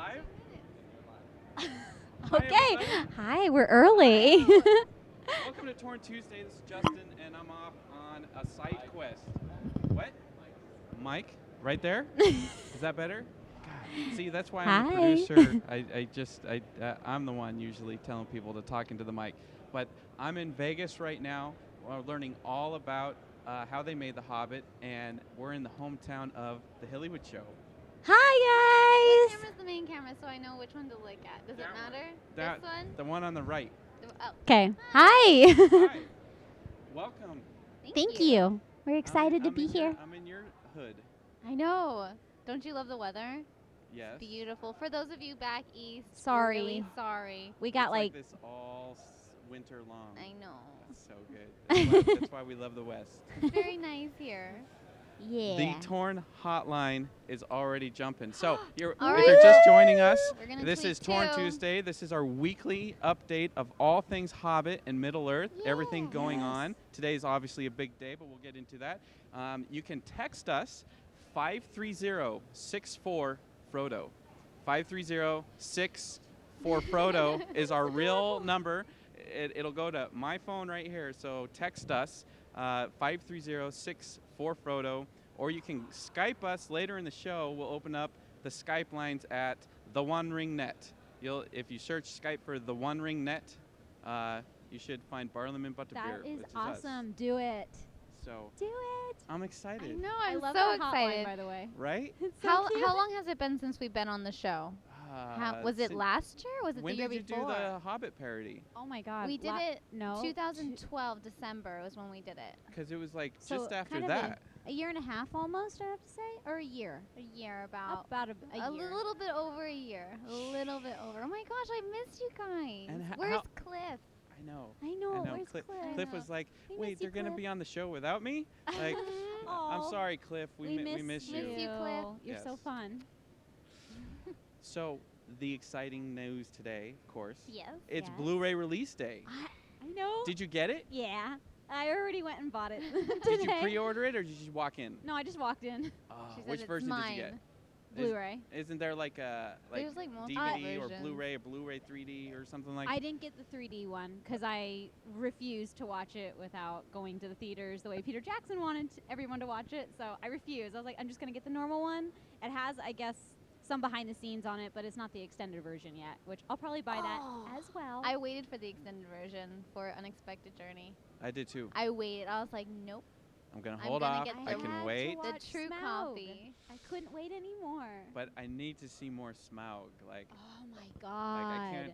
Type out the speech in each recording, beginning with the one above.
Live? Okay. everybody. Hi, we're early. Welcome to Torn Tuesday. This is Justin, and I'm off on a side quest. What? Mike? Right there? Is that better? God. See, that's why I'm the Hi. producer. I'm the one usually telling people to talk into the mic. But I'm in Vegas right now. We're learning all about how they made The Hobbit, and we're in the hometown of the Hillywood show. Hi, What guys. camera's the main camera so I know which one to look at? Does it That one. matter? That, This one? The one on the right. Oh. Okay. Hi. Hi. Welcome. Thank you. We're excited to I'm be in here. I'm in your hood. I know. Don't you love the weather? Yes. Beautiful. For those of you back east, we're Sorry. really sorry. We got It's like this all winter long. I know. That's so good. That's why we love the West. It's very nice here. yeah. The Torn hotline is already jumping. So All if right. you're just joining us, We're gonna this tweet is Torn too. Tuesday. This is our weekly update of all things Hobbit and Middle Earth, everything Yeah. going Yes. on. Today is obviously a big day, but we'll get into that. You can text us 530-64-Frodo. 530-64-Frodo is our real number. It'll go to my phone right here, so text us 530-64-Frodo, or you can Skype us later in the show. We'll open up the Skype lines at TheOneRing net. If you search Skype for TheOneRing net, you should find Barlam and Butterbeer. That is which us. awesome. Do it. So Do it. I'm I excited, know. I I'm love so that hotline, excited. by the way. right? It's so How cute. long has it been since we've been on the show? Was it Sin- last year or was it When the year did you before? do the Hobbit parody? Oh my God. We did it No. 2012 December was when we did it. Because it was like So just after kind of that. A year and a half almost, I have to say, or a year. A year about. About a year. little bit over a year. A little bit over. Oh my gosh, I missed you guys. And Where's Cliff? I know. I know. I know. Where's Cliff, Cliff? Cliff I know. was like, We "Wait, miss they're you, gonna Cliff." be on the show without me?" Like, I'm Aw. sorry, Cliff. We miss you. Miss you, Cliff. You're so Yes. fun. So the exciting news today, of course, Yes. it's Yes. Blu-ray release day. I know. Did you get it? Yeah. I already went and bought it Did you today. pre-order it or did you just walk in? No, I just walked in. She said Which it's version mine. did you get? Blu-ray. Isn't there like a There's like multiple DVD or versions. Blu-ray or Blu-ray 3D or something like? I didn't get the 3D one because I refused to watch it without going to the theaters the way Peter Jackson wanted everyone to watch it. So I refused. I was like, I'm just going to get the normal one. It has, I guess, some behind the scenes on it, but it's not the extended version yet, which I'll probably buy that as well. I waited for the extended version for Unexpected Journey. I did too. I waited. I was like, nope. I'm gonna I'm hold gonna off. get I the- can had to wait, watch The true Smaug. copy. I couldn't wait anymore. but I need to see more Smaug. Like, Oh my god. I can't.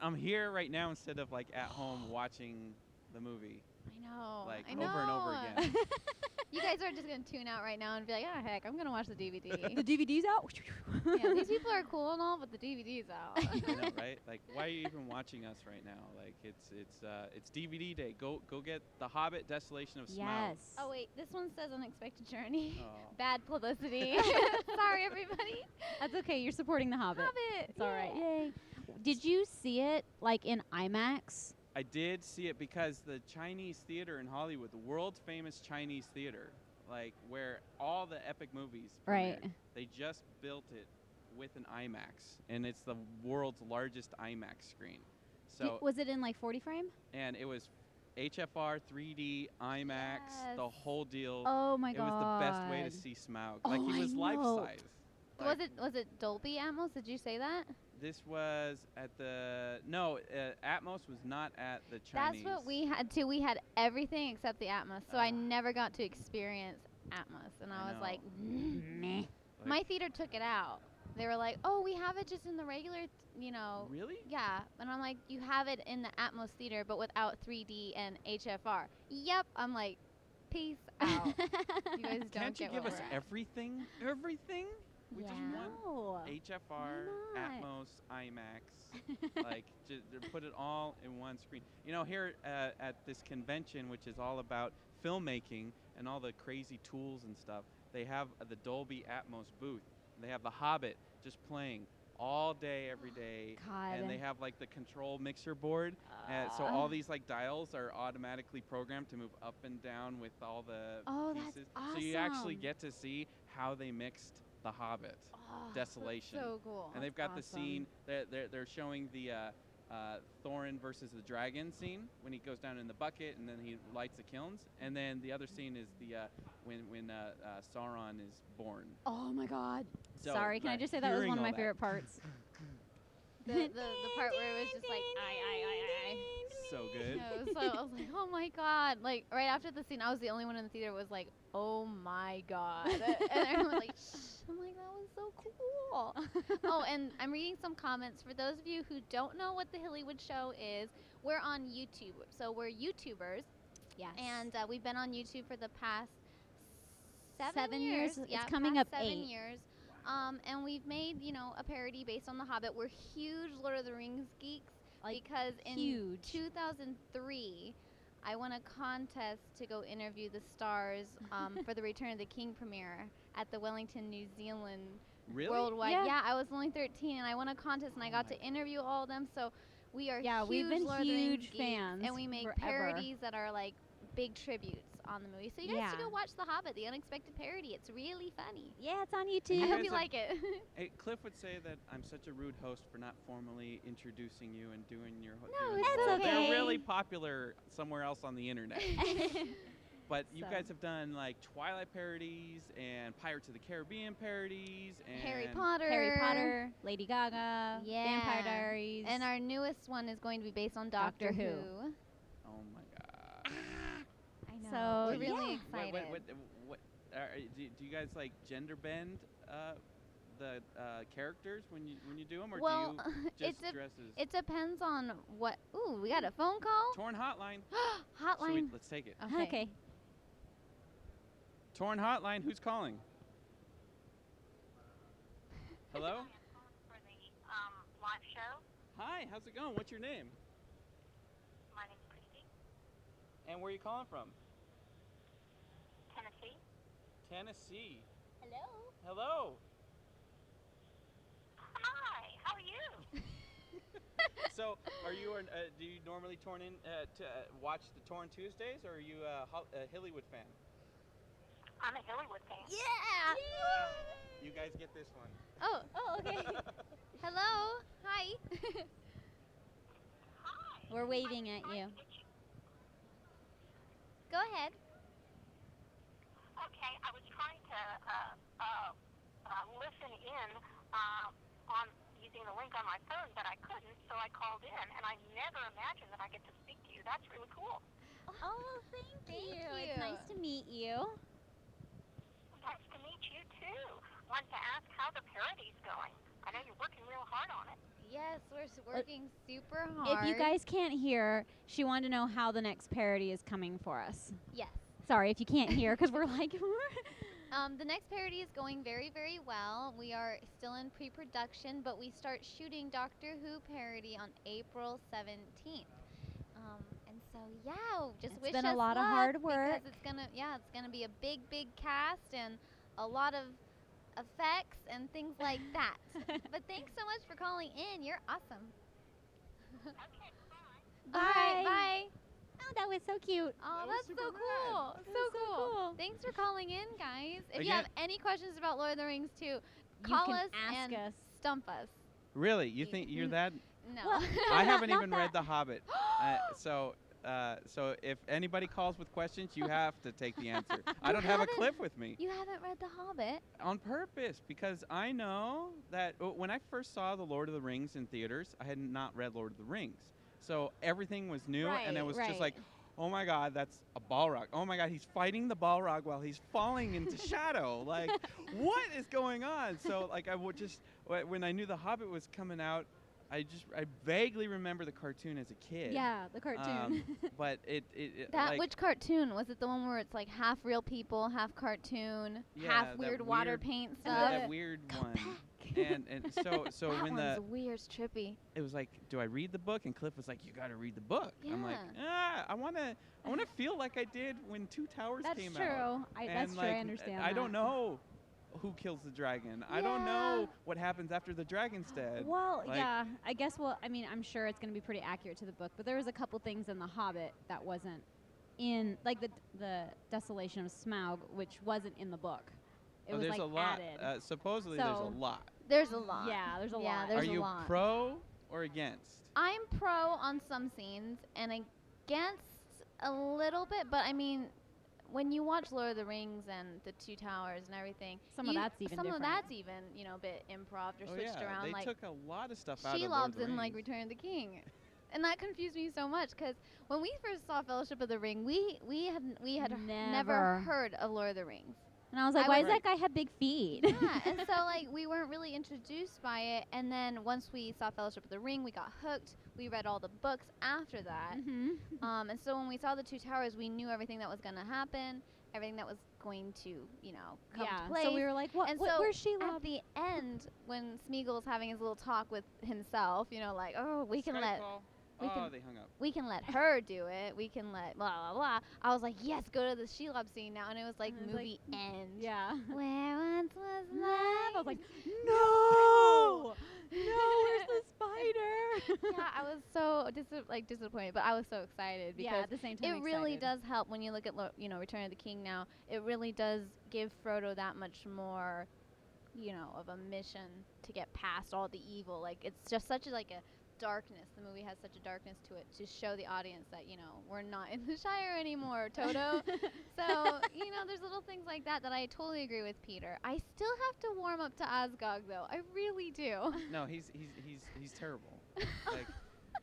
I'm here right now instead of like at home watching the movie I know. like I over and over know. again. You guys are just gonna tune out right now and be like, oh heck, I'm gonna watch the DVD. The DVD's out. Yeah, these people are cool and all, but the DVD's out. I know, right? Like, why are you even watching us right now? Like, it's DVD day. Go get The Hobbit: Desolation of Smaug. Yes. Oh wait, this one says Unexpected Journey. Oh. Bad publicity. Sorry, everybody. That's okay. You're supporting the Hobbit. Hobbit. It's all right. Yay. Did you see it like in IMAX? I did see it because the Chinese theater in Hollywood, the world famous Chinese theater, like where all the epic movies Right. premiered, they just built it with an IMAX, and it's the world's largest IMAX screen. So Was it in like 40 frame? and it was HFR, 3D, IMAX, the Yes. whole deal. Oh my it god. was the best way to see Smaug. Like Oh, he I was life know. size. Was it Dolby Atmos? Did you say that? This was at the Atmos was not at the Chinese. That's what we had too. We had everything except the Atmos, so I never got to experience Atmos, and I I was know. like, Meh. Like, my theater took it out. They were like, oh, we have it just in the regular, really? Yeah, and I'm like, you have it in the Atmos theater, but without 3D and HFR. Yep. I'm like, peace out. You guys don't Can't you get give what us we're at. everything? Everything? We just Yeah. want No. HFR, not? Atmos, IMAX. Like, put it all in one screen. You know, here at this convention, which is all about filmmaking and all the crazy tools and stuff, they have the Dolby Atmos booth. They have the Hobbit just playing all day, every day. God. And they have like the control mixer board. So all these like dials are automatically programmed to move up and down with all the Oh, that's pieces. So you actually awesome. get to see how they mixed The Hobbit, Desolation. So cool. And they've got the awesome. scene. They're showing the Thorin versus the dragon scene when he goes down in the bucket and then he lights the kilns. And then the other scene is the when Sauron is born. Oh my God. So, Sorry, can I just say that was hearing one of all my that- favorite parts? The part where it was just like, I. So good. So I was like, oh my God. Like, right after the scene, I was the only one in the theater who was like, oh my God. And everyone was like, shh. I'm like, that was so cool. Oh, and I'm reading some comments. For those of you who don't know what the Hillywood show is, we're on YouTube. So we're YouTubers. Yes. And we've been on YouTube for the past 7 7 years. It's Yeah, coming past up 7 8. years. And we've made, a parody based on The Hobbit. We're huge Lord of the Rings geeks Like, because in huge. 2003, I won a contest to go interview the stars for the Return of the King premiere at the Wellington, New Zealand Really? Worldwide. Yeah. Yeah, I was only 13 and I won a contest and I got to interview all of them. So we are Yeah, huge we've been Lord of the Rings huge geeks, fans and we make forever. parodies that are like big tributes on the movie. So you guys should Yeah. go watch The Hobbit, the unexpected parody. It's really funny. Yeah, it's on You I YouTube. hope guys you have- like it. Hey, Cliff would say that I'm such a rude host for not formally introducing you and doing your. No, doing it's the whole- okay. They're really popular somewhere else on the internet. But you So. guys have done like Twilight parodies and Pirates of the Caribbean parodies and Harry Potter. Harry Potter, Lady Gaga, Vampire Yeah. Diaries. And our newest one is going to be based on Doctor Doctor Who. Who. Oh my God. I know. So, We're really yeah. excited. What do you guys like gender bend the characters when you do them, or Well, do you it's just dress as it depends on what. Ooh, we got a phone call. Torn Hotline? Should we- Hotline. let's take it. Okay. Torn Hotline, who's calling? Hello? For the live show. Hi, how's it going? What's your name? My name's Christy, And where are you calling from? Tennessee. Tennessee. Hello. Hello. Hi, how are you? So, are you do you normally torn in to watch the Torn Tuesdays, or are you a Hillywood fan? I'm a Hillywood fan. Yeah. You guys get this one. Oh, okay. Hello. Hi. Hi. We're waving at you. Go ahead. Okay, I was trying to listen in on using the link on my phone, but I couldn't, so I called in, and I never imagined that I get to speak to you. That's really cool. Oh, thank Thank you. you. It's nice to meet you. Nice to meet you, too. Wanted to ask how the parody's going. I know you're working real hard on it. Yes, we're working super hard. If you guys can't hear, she wanted to know how the next parody is coming for us. Yes. Sorry if you can't hear, because we're like, The next parody is going very, very well. We are still in pre-production, but we start shooting Doctor Who parody on April 17th. And so, yeah, just It's wish been us a lot of luck hard work. because it's gonna be a big, big cast and a lot of effects and things like that. But thanks so much for calling in. You're awesome. Okay, bye. All right, Bye. bye. Oh, that was so cute. Oh, That was that's so super cool. rad. That So was so cool. cool. Thanks for calling in, guys. If you Again- have any questions about Lord of the Rings too, You call can us ask and us. stump us. Really? You think you're that? No. Well, I haven't Not even read that- The Hobbit. So if anybody calls with questions, you have to take the answer. I You don't have a haven't- clip with me You haven't read The Hobbit. on purpose because I know that when I first saw The Lord of the Rings in theaters, I had not read Lord of the Rings. So everything was new, and it Right, was right. just like, oh my God, that's a Balrog. Oh my God, he's fighting the Balrog while he's falling into shadow. Like, what is going on? So like, I would just when I knew The Hobbit was coming out, I vaguely remember the cartoon as a kid. Yeah, the cartoon. But it That like, which cartoon was it? The one where it's like half real people, half cartoon, Yeah, half that weird water weird- paint that stuff. weird Go one. back. And so that when one's weird, trippy. it was like, do I read the book? And Cliff was like, you got to read the book. I'm like, Yeah. I want to feel like I did when Two Towers That's came true. out. That's And, true. I like, understand. I don't that. know who kills the dragon. I don't know Yeah. what happens after the dragon's dead. Well, Like- yeah, I guess. Well, I mean, I'm sure it's going to be pretty accurate to the book, but there was a couple things in The Hobbit that wasn't in, like the Desolation of Smaug, which wasn't in the book. It was there's like a lot. added. Supposedly there's a So- lot. There's a lot. Yeah, there's a Yeah, lot. there's Are a you lot. pro or against? I'm pro on some scenes and against a little bit, but I mean, when you watch Lord of the Rings and the Two Towers and everything, Some of that's even some different. of that's even a bit improv or Oh switched yeah, around. they Like took a lot of stuff out of Lord of Shelob's the in like Rings. Return of the King, and that confused me so much because when we first saw Fellowship of the Ring, we had never heard of Lord of the Rings. And I was like, I why was- does that guy have big feet? Yeah, and so like we weren't really introduced by it, and then once we saw Fellowship of the Ring, we got hooked. We read all the books after that, Mm-hmm. and so when we saw the Two Towers, we knew everything that was gonna happen, everything that was going to come to place. So we were like, what? And what so where's she? at the end, when Smeagol's having his little talk with himself, like, oh, we can Skype let call. we oh, can- they hung up. we can let her do it. We can let blah blah blah. I was like, yes, go to the Shelob scene now, and it was like And it was movie end. Yeah. Where once was I life. was like, no, where's the spider? Yeah, I was so disappointed, but I was so excited Yeah, because at the same time, it really excited. does help when you look at Return of the King now. It really does give Frodo that much more, of a mission to get past all the evil. Like it's just such a darkness. The movie has such a darkness to it to show the audience that we're not in the Shire anymore, Toto. So there's little things like that I totally agree with Peter. I still have to warm up to Asgog though. I really do. No, he's terrible. Like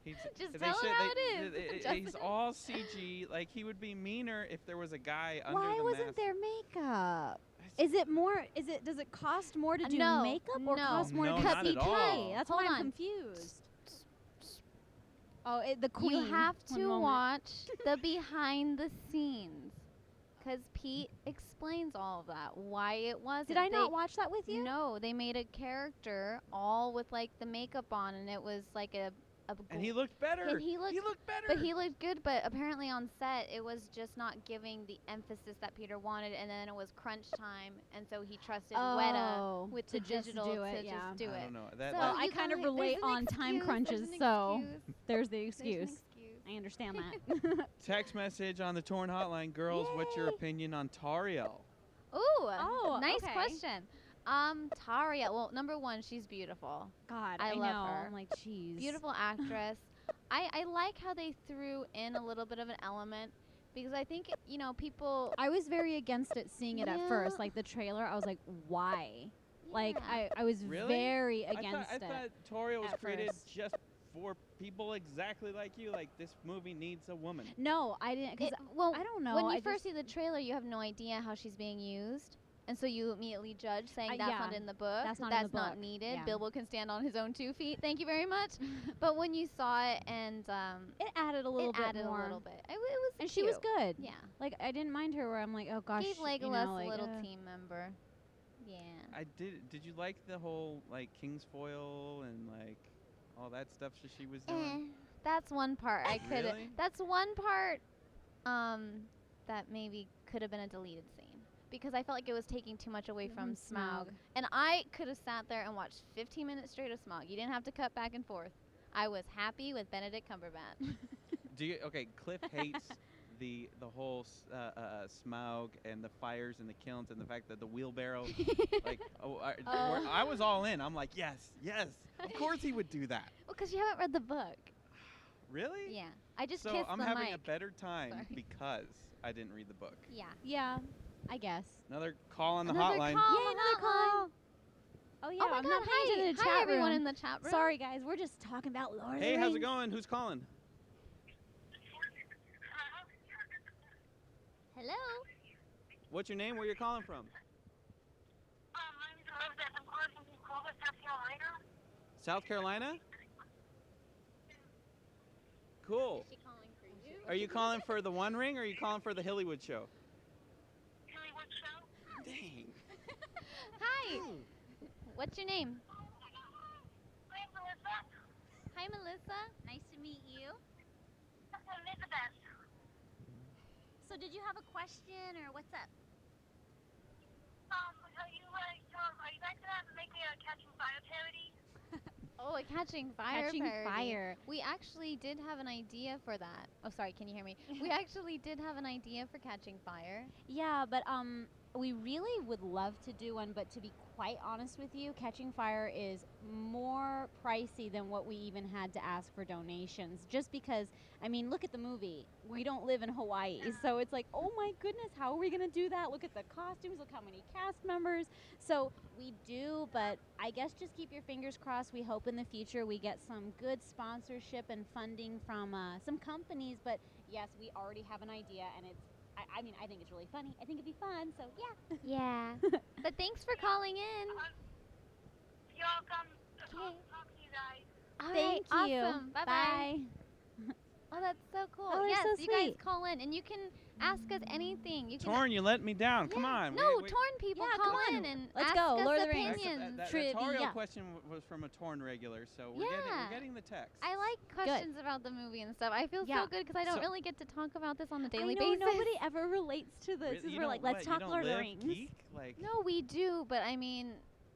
he's Just they tell him should- how they- it is. He's Justin. all CG. Like he would be meaner if there was a guy under Why the wasn't mask. there makeup? Is it more? Does it cost more to do No, makeup or no. cost more No, to not do at all. CG? That's why Hold I'm on. confused. Oh, the queen. You have One to moment. watch the behind the scenes because Pete explains all of that. Why it wasn't. Did I not They- watch that with you? No, they made a character all with the makeup on, and it was like a And he looked better. And he looked better. But he looked good, but apparently on set it was just not giving the emphasis that Peter wanted, and then it was crunch time, and so he trusted Weta with to the just digital do to it, just yeah. do I it. don't know. That, So Well, that- I you kind of guys- relate there's an on time excuse, crunches, there's an so excuse. there's the There's an excuse. excuse. I understand that. text message on the Torn Hotline. Girls, what's your Yay. opinion on Tariel? Ooh, Oh, nice okay. question. Taria. Well, number one, she's beautiful. God, I I love know. her. I'm like, jeez. Beautiful actress. I like how they threw in a little bit of an element because I think people. I was very against it seeing it at Yeah. first, like the trailer. I was like, why? Like Yeah. I was Really? very I against thought it. Tariel was at created first. just for people exactly like you. Like this movie needs a woman. No, I didn't. Cause Well, I don't know. when you I first just- see the trailer, you have no idea how she's being used. And so you immediately judge, saying that's yeah, not in the book. that's not in the book, needed. yeah. Bilbo can stand on his own 2 feet. Thank you very much. But when you saw it, and it added a little it bit added more. a little bit. It was And she was cute. good. Yeah. Like I didn't mind her. Where I'm like, oh gosh, Gave you Legolas know, like, a little team member. Yeah. I did. Did you like the whole like Kingsfoil and like all that stuff that she was doing? That's one part I could. Really? That's one part that maybe could have been a deleted scene because I felt like it was taking too much away from Smaug. And I could have sat there and watched 15 minutes straight of Smaug. You didn't have to cut back and forth. I was happy with Benedict Cumberbatch. Do you? Okay, Cliff hates the whole Smaug and the fires and the kilns and the fact that the wheelbarrow. Like, I was all in. I'm like, yes, of course he would do that. Well, because you haven't read the book. Really? Yeah. I just So kissed I'm the having mic. a better time Sorry. because I didn't read the book. Yeah. Yeah, I guess. Another call on the Another hotline. call. Yay, on the another hotline. call. Oh yeah, Oh my I'm God! not paying Hi, to the hi chat everyone room. in the chat room. Sorry guys, we're just talking about Lord of the Hey, how's it Rings. going? Who's calling? Hello. What's your name? Where you're calling from? My name's Elizabeth. I'm calling from Clovis, South Carolina. South Carolina? Cool. Is she calling for you? Are you calling for the One Ring or are you calling for the Hillywood show? Hillywood show. Dang. Hi. What's your name? My name's Melissa. Hi, Melissa. Nice to meet you. Elizabeth. So, did you have a question or what's up? Are you guys gonna make me a Catching Fire parody? Oh, a Catching Fire Catching parody. Fire. We actually did have an idea for that. Oh, sorry, can you hear me? We actually did have an idea for Catching Fire. Yeah, but we really would love to do one, but to be quite honest with you, Catching Fire is more pricey than what we even had to ask for donations. Just because, I mean, look at the movie. We don't live in Hawaii, so it's like, oh my goodness, how are we going to do that? Look at the costumes, look how many cast members. So we do, but I guess just keep your fingers crossed. We hope in the future we get some good sponsorship and funding from some companies. But yes, we already have an idea, and it's, I mean, I think it's really funny. I think it'd be fun, so yeah. Yeah. But thanks for calling in. You're welcome. Okay. Talk to you guys. All Thank right, you. Awesome. Bye-bye. Bye. Oh, that's so cool. Oh, yes, they're so you guys sweet. call in, and you can ask us anything. You can Torn, you let me down. Come Yeah. on. No, we- Torn people Yeah, call come in on. and Let's ask go. us Lord of the Rings. opinions. That Trivia. Toriel question was from a Torn regular, so we're Yeah. getting the text. I like questions about the movie and stuff. I feel Yeah. so good because I don't So- really get to talk about this on a I daily know basis. nobody ever relates to this. You We're like, let's talk Lord of the Rings. Geek? Like, No, we do, but I mean,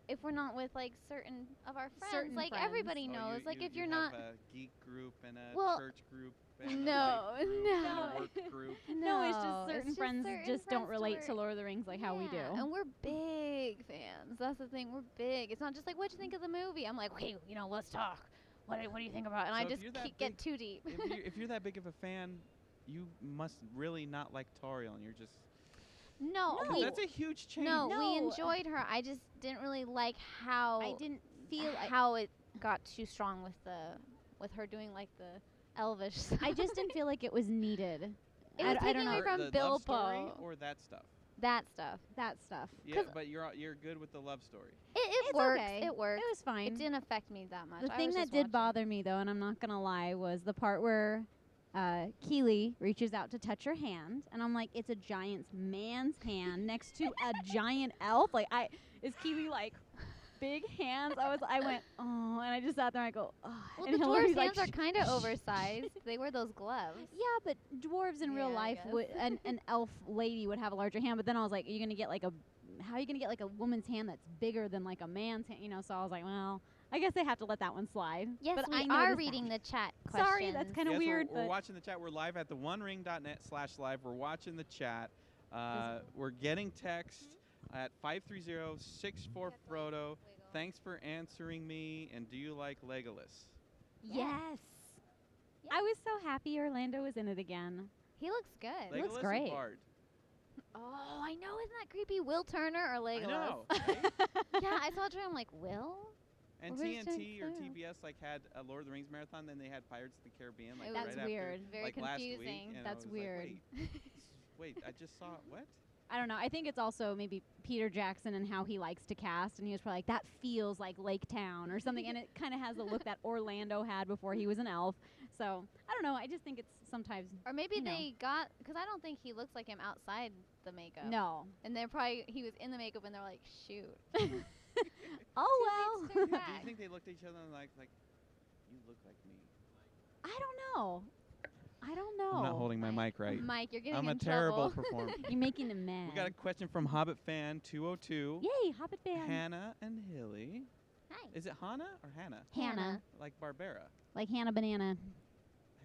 if we're not with like certain of our friends, Certain like friends. everybody knows. Like if you're not, have a geek group and a Well, church group and no, a life group and no. a work group. No, it's No, just certain it's friends certain just don't friends relate to to Lord of the Rings like how we do. Yeah, and we're big fans. That's the thing. We're big. It's not just like, what'd you think of the movie? I'm like, okay, let's talk. What do you think about it? And So I if just you're that get big- too deep. If you're that big of a fan, you must really not like Toriel, and you're just. No, No. we, That's a huge change. no, we No. enjoyed her. I just didn't really like how I didn't feel like how it got too strong with her doing like the elvish stuff. I just didn't feel like it was needed. It I was d- I taking don't away know. from the love story Bilbo. or that stuff. that stuff. That stuff. Yeah, 'Cause- but you're good with the love story. It It's works. okay. It works. It was fine. It didn't affect me that much. The I thing was that just did watching. bother me, though, and I'm not gonna lie, was the part where Keely reaches out to touch her hand, and I'm like, it's a giant man's hand next to a giant elf. Like, is Keely like big hands? I went, oh, and I just sat there and I go, oh. Well, and the Hillary's dwarves' like, hands are kind of oversized. They wear those gloves. yeah, but dwarves in real Yeah, I life, guess. an elf lady would have a larger hand. But then I was like, how are you gonna get like a woman's hand that's bigger than like a man's hand? So I was like, well, I guess they have to let that one slide. Yes, but we I are noticed reading that. the chat questions. Sorry, that's kind of Yes, weird. We're but watching the chat. We're live at theonering.net/live. We're watching the chat. We're getting text at 530-64-FRODO. Thanks for answering me. And do you like Legolas? yes. I was so happy Orlando was in it again. He looks good. Legolas looks Legolas great. or Bard? Oh, I know. Isn't that creepy? Will Turner or Legolas? I know. Right? Yeah, I saw it. I'm like, Will? And Well, who's TNT or doing TBS had a Lord of the Rings marathon. Then they had Pirates of the Caribbean. Like It That's was right weird. After, Very like last week, confusing. and I That's was like, weird. wait, I just saw what? I don't know. I think it's also maybe Peter Jackson and how he likes to cast, and he was probably like, that feels like Lake Town or something, and it kind of has the look that Orlando had before he was an elf. So I don't know. I just think it's sometimes Or maybe You know. they got, because I don't think he looks like him outside the makeup. no. And they're probably, he was in the makeup and they're like, shoot. Oh Too late to well. turn Do you back. think they looked at each other and like you look like me? I don't know. I don't know. I'm not holding my mic right. Mike, you're getting I'm in a terrible trouble. performer. You're making them mad. We got a question from Hobbit fan 202. Yay, Hobbit fan. Hannah and Hilly. Hi. Is it Hannah or Hannah? Hannah. Like Barbara. Like Hannah Banana.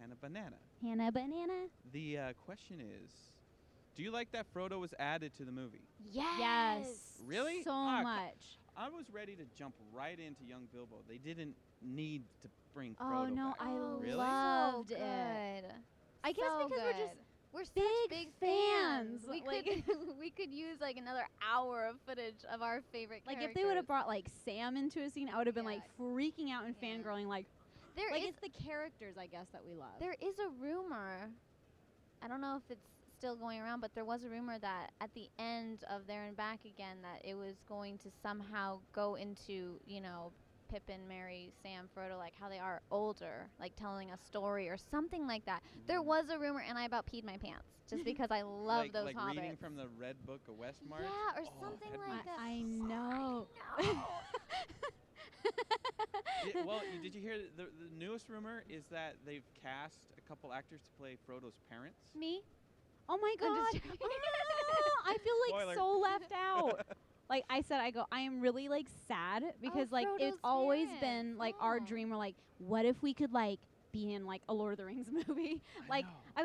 Hannah Banana. Hannah Banana. The question is, do you like that Frodo was added to the movie? Yes. Really? So Ah, much. I was ready to jump right into young Bilbo. They didn't need to bring Oh Frodo no, back. I Really? loved so it. good. I guess So because good. We're such big big fans. We Like- could we could use like another hour of footage of our favorite Like characters. if they would have brought like Sam into a scene, I would have been Yeah. like freaking out and Yeah. fangirling. Like there is it's the characters, I guess, that we love. there is a rumor. I don't know if it's still going around, but there was a rumor that at the end of There and Back Again that it was going to somehow go into, Pippin, Merry, Sam, Frodo, like how they are older, like telling a story or something like that. There was a rumor, and I about peed my pants just because I love like, those like hobbits. reading from the Red Book of Westmarch. Yeah, or Oh, something that'd be like that. I know. Did you hear the newest rumor is that they've cast a couple actors to play Frodo's parents? Me? Oh my I'm god. just joking. I feel like Spoiler. so left out. Like I said, I am really like sad because like it's Frodo's always parents. been like our Oh. dream. We're like, what if we could like be in like a Lord of the Rings movie. I Like know. I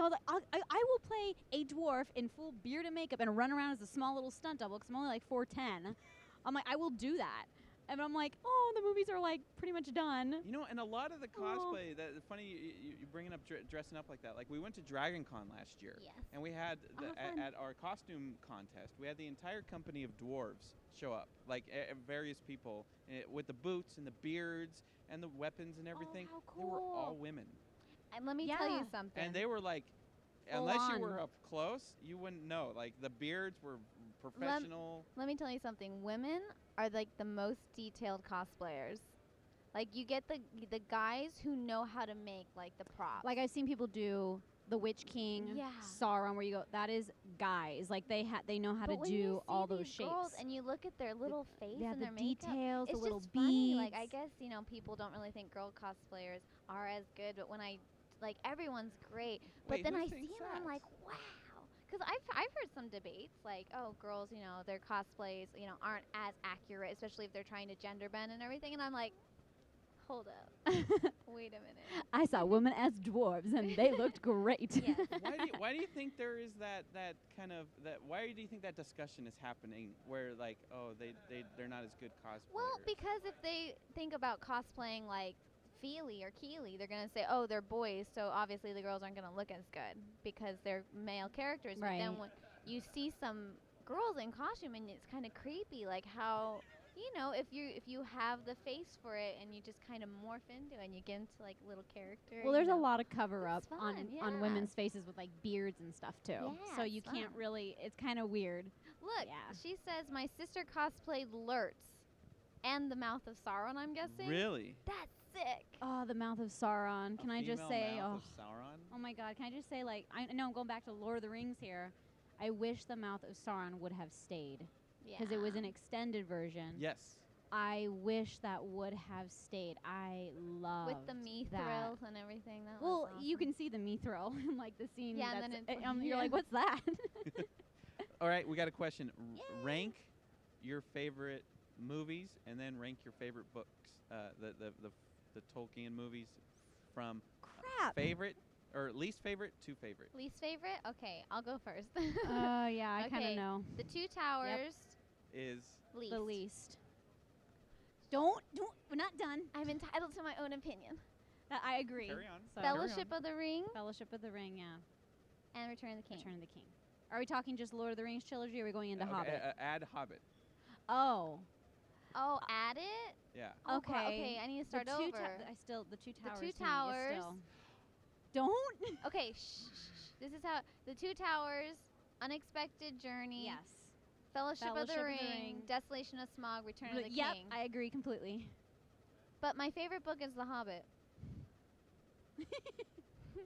will play a dwarf in full beard and makeup and run around as a small little stunt double because I'm only like 4'10". I'm like, I will do that. And I'm like, oh, the movies are like pretty much done. You know, and a lot of the Oh. cosplay, that funny you bringing up dressing up like that. Like we went to Dragon Con last year, Yes. and we had Oh, fun. at our costume contest, we had the entire company of dwarves show up, like various people with the boots and the beards and the weapons and everything. how They were all cool. women, And let me tell you Yeah. something. and they were like, Full unless you on. were up close, you wouldn't know. Like the beards were professional. Let me tell you something. Women are like the most detailed cosplayers. Like you get the guys who know how to make like the props. Like I've seen people do the Witch King, Yeah. Sauron, where you go. That is guys. Like they know how But to when you do see all those these shapes. girls and you look at their little face yeah, and the their makeup, details, it's the little just funny. Like beads. I guess people don't really think girl cosplayers are as good, but when I like everyone's great. But Wait, then who I see thinks them, I'm that? like, wow. Because I've heard some debates like, oh, girls, their cosplays, aren't as accurate, especially if they're trying to gender bend and everything. And I'm like, hold up, wait a minute. I saw women as dwarves, and they looked great. Yes. Why do you think there is that kind of that? Why do you think that discussion is happening where like, oh, they're not as good cosplayers? Well, because if they think about cosplaying like Feely or Keely, they're gonna say, oh, they're boys, so obviously the girls aren't gonna look as good because they're male characters. But then Right. when you see some girls in costume, and it's kind of creepy, like how if you have the face for it and you just kind of morph into it and you get into like little character. Well, there's a lot of cover up It's fun, on yeah. women's faces with like beards and stuff too. Yeah, So it's you can't fun. really. It's kind of weird. Look, Yeah. she says my sister cosplayed Lurtz and the Mouth of Sauron. I'm guessing. Really? That's sick. Oh, the Mouth of Sauron. Can A I just female say, mouth oh, of Sauron? oh my God, can I just say, like, I know I'm going back to Lord of the Rings here. I wish the Mouth of Sauron would have stayed Yeah. because it was an extended version. Yes. I wish that would have stayed. I love with the mithril and everything. That Well, was awesome. you can see the mithril in like the scene. Yeah, and that's, then it's you're yeah. like, what's that? All right, we got a question. Yay. Rank your favorite movies, and then rank your favorite books. The Tolkien movies from Crap. favorite or least favorite to favorite. Least favorite? Okay, I'll go first. Oh yeah, I kind of Okay. know. The Two Towers. Is Least. The least. Don't. We're not done. I'm entitled to my own opinion. I agree. carry on. So- Fellowship of the Ring Fellowship of the Ring, yeah. and Return of the King. Return of the King. Are we talking just Lord of the Rings trilogy, or are we going into Okay, Hobbit? add Hobbit. Oh. Oh, add it? Yeah. Oh, God, Okay. okay, I need to start the two over. the Two Towers. Two to me is Towers. still- Don't. Okay, shh. This is how the Two Towers, Unexpected Journey, Yes. Fellowship of Fellowship the of the Ring, Ring. Desolation of Smaug, Return of the Yep, King. I agree completely. But my favorite book is The Hobbit.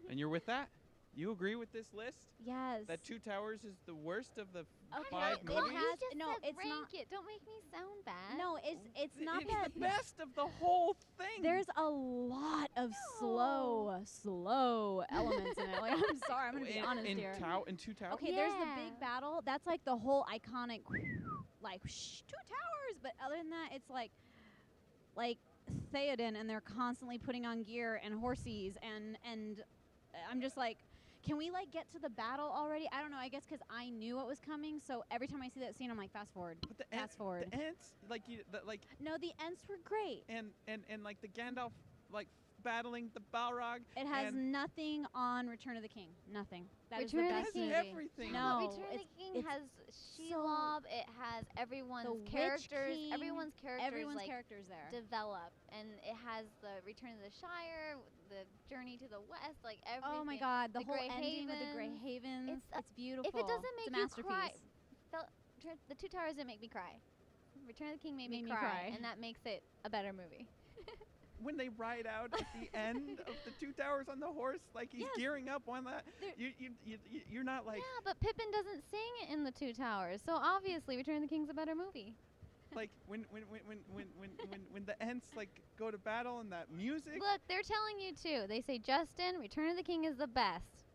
And you're with that? You agree with this list? Yes. That Two Towers is the worst of the Okay, five it movies? has- just no, said it's rank not- it. Don't make me sound bad. No, it's not it's that. the best of the whole thing. There's a lot of slow elements in it. Like, I'm sorry, I'm gonna be honest in here. in Two Towers. Okay, there's the Yeah. big battle. That's like the whole iconic, like Two Towers. But other than that, it's like Theoden, and they're constantly putting on gear and horses, and I'm just like, can we like get to the battle already? I don't know. I guess because I knew what was coming, so every time I see that scene, I'm like, fast forward. But the Fast forward. The ants, like No, the Ents were great. and like the Gandalf, like battling the Balrog. It has and nothing on Return of the King. Nothing. That is Return the of the best King. movie. everything. No, But Return of it's- the King it's has Shelob. It has everyone's Witch characters. King, Everyone's characters Everyone's like characters there. develop, and it has the Return of the Shire, the Journey to the West, like everything. Oh my God, the The whole Grey ending with the Grey Havens. Havens. It's a- It's beautiful. If it doesn't it's make a you masterpiece. cry, The Two Towers didn't make me cry. Return of the King made me Made me cry, cry. and that makes it a better movie. When they ride out at the end of the Two Towers on the horse, like he's Yes. gearing up on that. There- You're not like Yeah, but Pippin doesn't sing it in The Two Towers, so obviously Return of the King's a better movie. like when the Ents like go to battle and that music. Look, they're telling you too. They say, Justin, Return of the King is the best.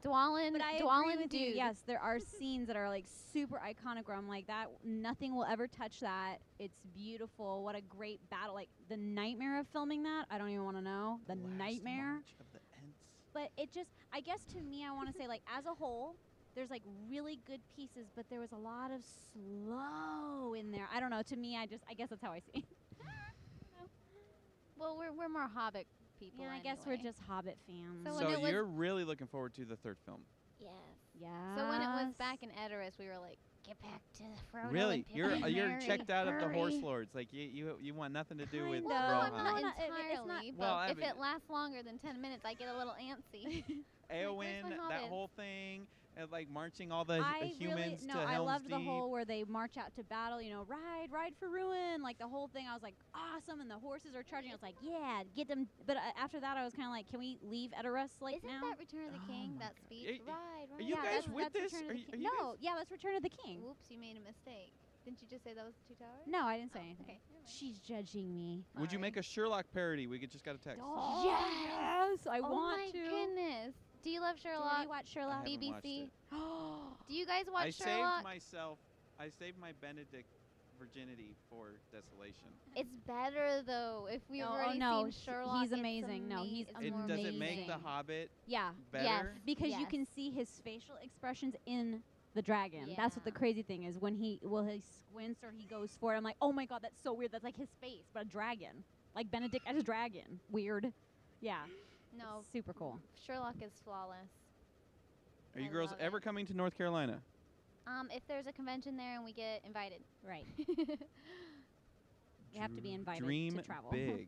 Dwalin, But I Dwalin agree with you. dude. Yes, there are scenes that are like super iconic where I'm like, that nothing will ever touch that. It's beautiful. What a great battle. Like the nightmare of filming that. I don't even want to know. The Last nightmare. March of the Ents. But it just, I guess to me, I want to say like as a whole, there's like really good pieces, but there was a lot of slow in there. I don't know. To me, I guess that's how I see it. Well, we're more Hobbit people. Yeah, I guess we're anyway. just Hobbit fans. So when So it was- you're really looking forward to the third film. Yes. yeah. So when it was back in Edoras, we were like, get back to Frodo. Really, and Pip you're and you're Merry, checked out of the horse hurry." lords. Like you want nothing to do with Kind Well, of. no, Rohan. I'm not No, it's not- entirely. But Well, I if mean- it lasts longer than 10 minutes, I get a little antsy. Eowyn, where's my that hobbits? whole thing, and like marching all the I humans really, to no, I Helm's loved the Deep. whole where they march out to battle, you know, ride for ruin, like the whole thing. I was like, awesome, and the horses are charging. I was like, yeah, get them. But after that, I was kind of like, can we leave Edoras like Isn't now? that Return of the Oh King? my That God. speech? Are Ride. you yeah, guys that's, with that's this? Return Are of you- the are King. you No, guys- yeah, that's Return of the King. Whoops, you made a mistake. Didn't you just say that was the Two Towers? No, I didn't say Oh, anything. okay. never mind. She's judging me. Would you make Sorry. a Sherlock parody? We just got a text. Oh, Yes! I Oh want my to. goodness. Do you love Do you Sherlock? watch I Sherlock? haven't watched BBC? it. Do you guys watch I Sherlock? saved myself. I saved my Benedict virginity for Desolation. It's better though. If we've Oh, already no, seen Sherlock, he's it's amazing. No, he's it's It, more does it make the amazing. Hobbit Yeah, better? Yes. because you Yes. can see his facial expressions in the dragon. That's what the Yeah. crazy thing is when he squints or he goes for it. I'm like, oh my god, that's so weird. That's like his face, but a dragon, like Benedict as a dragon. Weird. Yeah. No, It's super cool. Sherlock is flawless. Are you I girls love ever it. coming to North Carolina? If there's a convention there and we get invited. Right. You have to be invited Dream to travel. big.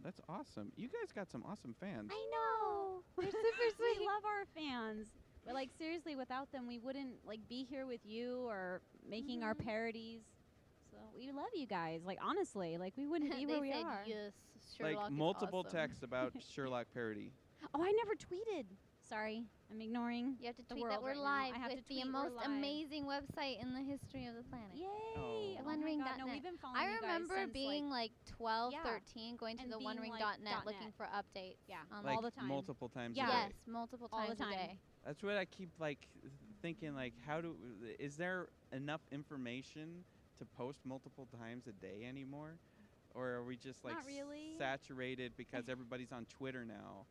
That's awesome. You guys got some awesome fans. I know. They're super sweet. We love our fans. But like seriously, without them, we wouldn't like be here with you or making our Mhm. parodies. So we love you guys. Like honestly, like we wouldn't be they where we said are. yes. Sherlock Like is multiple awesome. texts about Sherlock parody. Oh, I never tweeted. Sorry, I'm ignoring. You have to the tweet that world we're right now. live I have with to the tweet we're most live. amazing website in the history of the planet. Yay! Oh. Oh my TheOneRing.net. God, no, we've been following I you guys remember since, being like 12, yeah, 13, going to and the being, like, OneRing.net .net. looking for updates. Yeah, on Like all the time. multiple times Yeah. a day. Yes, multiple All the times a time. day. That's what I keep like thinking. Like, is there enough information to post multiple times a day anymore, or are we just like Not really. saturated because everybody's on Twitter now?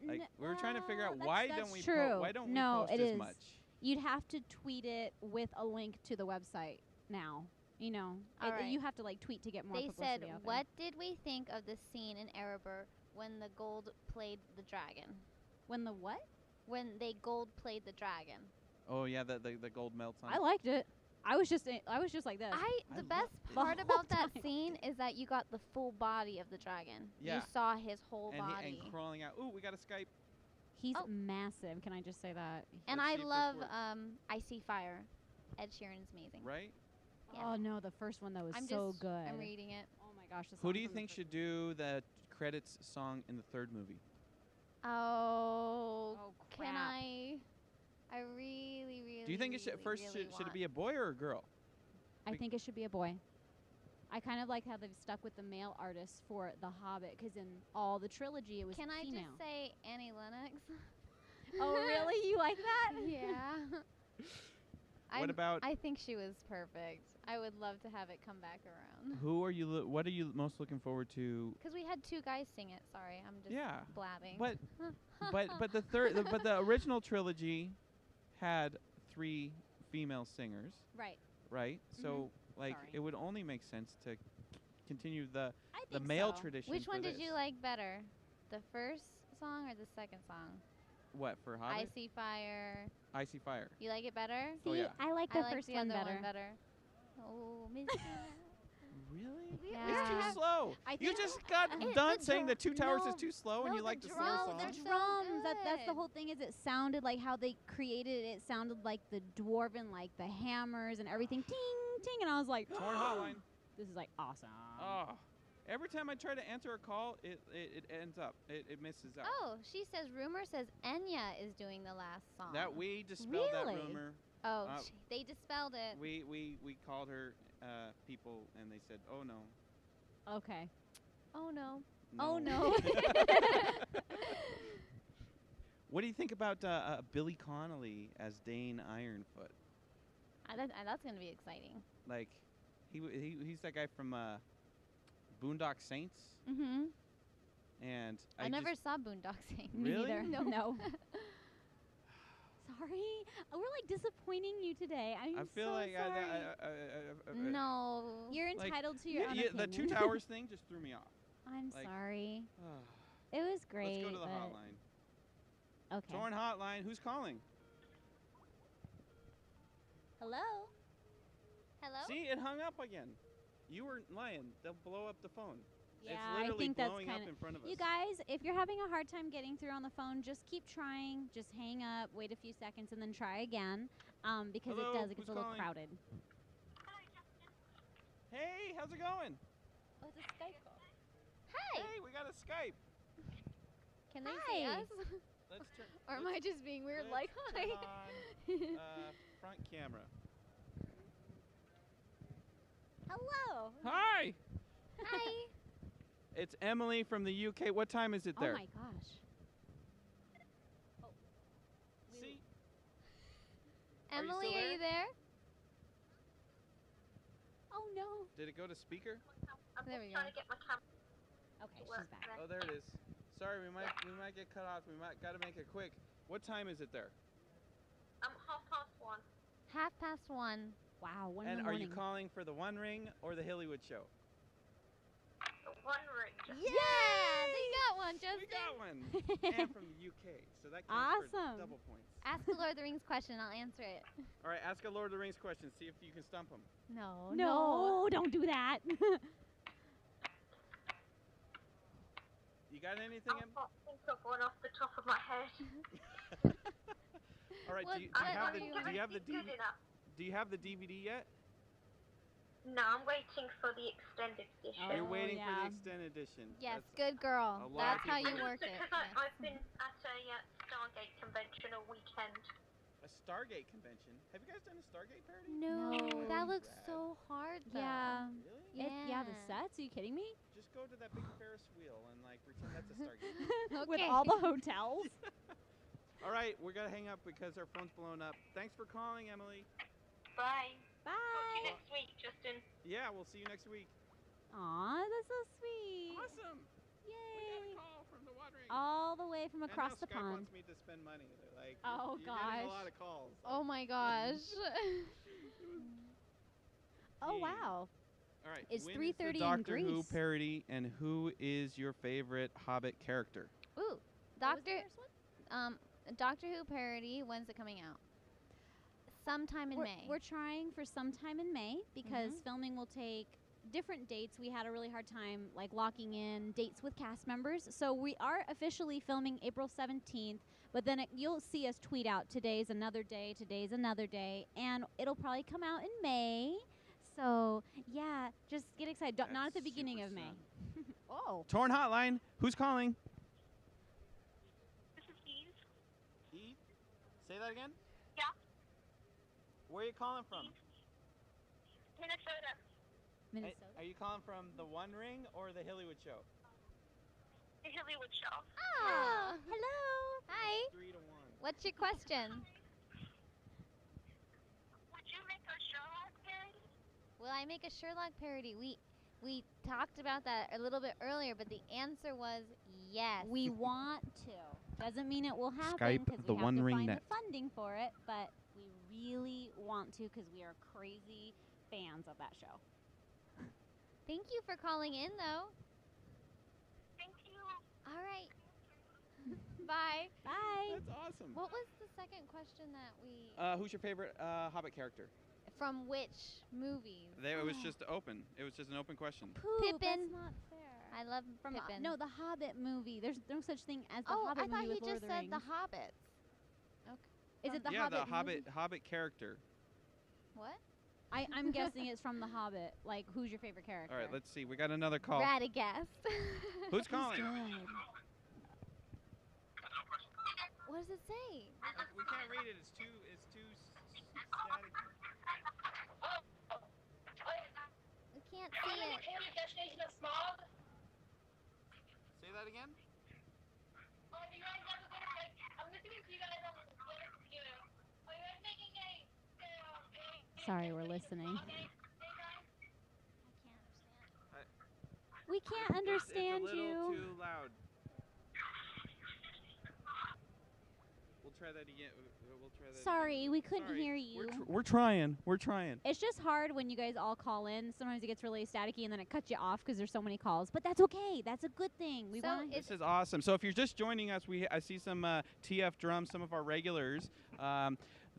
Like N- we were trying to figure out well, why that's don't we true. why don't No, we post it as is. much? You'd have to tweet it with a link to the website now. You know, All right. you have to like tweet to get more They publicity said, out there. what did we think of the scene in Erebor when the gold played the dragon? When the what? When they gold played the dragon. Oh yeah, the gold melts on. I liked it. I was just like this. I The best loved it. part The about whole that time. scene is that you got the full body of the dragon. Yeah. You saw his whole and, body. and crawling out. Ooh, we got a Skype. He's Oh. massive. Can I just say that? And Let's I see if this love works. I See Fire. Ed Sheeran's amazing. Right? Yeah. Oh no, the first one though was I'm so just, good. I'm reading it. Oh my gosh. The Who song do you from the think first should do the credits song in the third movie? Oh, Oh can crap. I really, really. Do you think it should really, first really should it want- be a boy or a girl? I Bec- think it should be a boy. I kind of like how they've stuck with the male artists for The Hobbit because in all the trilogy it was Can I female. just say Annie Lennox? Oh really? You like that? Yeah. What about I think she was perfect. I would love to have it come back around. who are you? What are you most looking forward to? Because we had two guys sing it. Sorry, I'm just Yeah, blabbing. but but the original trilogy had 3 female singers, Right. right? So like Sorry. it would only make sense to continue the I the think male so. tradition. Which for one did this. you like better? The first song or the second song? What for I Hobbit? See Fire. I See Fire. You like it better? See, Oh, yeah. I like I the like first the one other better. one better. Oh, Miss. Really? Yeah. It's too slow. I You think- just got It- done the saying the Two Towers is no, too slow, and no, you the like the slower drums, song. they're The so drums. That's the good. whole thing. Is it sounded like how they created it? It sounded like the dwarven, like the hammers and everything, ting ting. And I was like, Torn Hotline. this is like awesome. Oh, every time I try to answer a call, it ends up. It misses out. Oh, she says, rumor says Enya is doing the last song. That we dispelled that Really? rumor. Oh, uh, they dispelled it. We called her people, and they said, "Oh no, Okay. Oh, no. Oh, no. What do you think about Billy Connolly as Dane Ironfoot? That's gonna be exciting. Like, he's that guy from Boondock Saints, Mm-hmm. and I never saw Boondock Saints. Me Really? neither. No. Sorry, we're like disappointing you today. I'm I feel so like sorry. No. You're like, entitled to your own opinion. the Two Towers thing just threw me off. I'm like- sorry. It was great. Let's go to the but hotline. Okay. Torn hotline. Who's calling? Hello. Hello? See, it hung up again. You were lying. They'll blow up the phone. Yeah, it's I literally think that's blowing up kinda- in front of us. You guys, if you're having a hard time getting through on the phone, just keep trying. Just hang up, wait a few seconds, and then try again. Because Hello, it gets who's a little calling? crowded. Hey, how's it going? Oh, it's a Skype call. Hey! Hey, we got a Skype. Can they see Hi. us? Let's turn. Or am I just being weird let's like, turn hi? on, front camera. Hello. Hi. Hi. It's Emily from the UK. What time is it there? Oh my gosh. See? Are you Emily, still are you there? Oh no. Did it go to speaker? I'm There just we trying go. to get my camera Okay, to she's work. back. Oh, there it is. Sorry, we might get cut off. We might gotta make it quick. What time is it there? 1:30. 1:30. Wow. One in And the are morning. you calling for the One Ring or the Hillywood show? The OneRing. Yeah, they got one, Justin. We got one. And from the UK, so that counts for Awesome. double points. Ask the Lord of the Rings question. I'll answer it. All right, ask a Lord of the Rings question. See if you can stump him. No. No, don't do that. You got anything? I can't think of one off the top of my head. All right. What- Do you what have are the you- Do you have the Good DVD? enough. Do you have the DVD yet? No, I'm waiting for the extended edition. Oh, You're waiting for yeah. the extended edition. Yes, That's- good girl. a lot of That's how people you do. work it. Because Yes. I've been at a Stargate convention all weekend. a Stargate convention. Have you guys done a Stargate parody? No, No. that looks Rad. so hard though. Yeah. Really? Yeah. The sets. Are you kidding me? Just go to that big Ferris wheel and like pretend that's a Stargate. With Okay. all the hotels. All right, we're gonna hang up because our phone's blown up. Thanks for calling, Emily. Bye. Bye. Talk to you next week, Justin. Yeah, we'll see you next week. Aw, that's so sweet. Awesome. We got Yay. a call from the OneRing. All the way from across and the now Skype pond. wants me to spend money. They're like, Oh, you're getting a gosh. lot of calls. Oh my gosh. Oh Dang. wow. All right. It's when 3:30 is in the Doctor Who Greece. parody, and who is your favorite Hobbit character? Ooh, Doctor Who parody. When's it coming out? Sometime in May. We're trying for sometime in May because Mhm. filming will take different dates. We had a really hard time like locking in dates with cast members. So we are officially filming April 17th, but then you'll see us tweet out today's another day, and it'll probably come out in May. So, yeah, just get excited. Not at the That's beginning super of May. soon. Oh. Torn Hotline. Who's calling? This is Eve. Eve. Say that again. Yeah. Where are you calling from? Minnesota. Minnesota. Are you calling from the OneRing or the Hillywood show? The Hillywood show. Ah, Hello. hi. 3-1. What's your question? Would you make a Sherlock parody? Will I make a Sherlock parody? We talked about that a little bit earlier, but the answer was yes. We want to. Doesn't mean it will happen Skype because the we have One to Ring find Net. the funding for it, but we really want to because we are crazy fans of that show. Thank you for calling in, though. Thank you. All right. Bye. Bye. That's awesome. What was the second question that we Who's your favorite Hobbit character? from which movies? It was just open. It was just an open question. Poop, Pippin. That's not fair. I love From Pippin. no, the Hobbit movie. There's no such thing as the oh, Hobbit I thought movie he with Lord just of the said Rings. the Hobbits. Is it the yeah, Hobbit? the Hobbit movie? Hobbit character. What? I'm guessing it's from the Hobbit. Like, who's your favorite character? All right, let's see. We got another call. Radagast. Who's calling? Good. What does it say? We can't read it. It's too static. We can't see it. Destination of Smog? Say that again. I'm listening Sorry, we're listening. I can't understand. We can't understand it's a little you. too loud. We'll try that again. We'll try that. Sorry, we couldn't Sorry. hear you. We're trying. We're trying. It's just hard when you guys all call in. Sometimes it gets really staticky and then it cuts you off because there's so many calls. But that's okay. That's a good thing. We So want it's- This is awesome. So if you're just joining us, I see some TF drums, some of our regulars.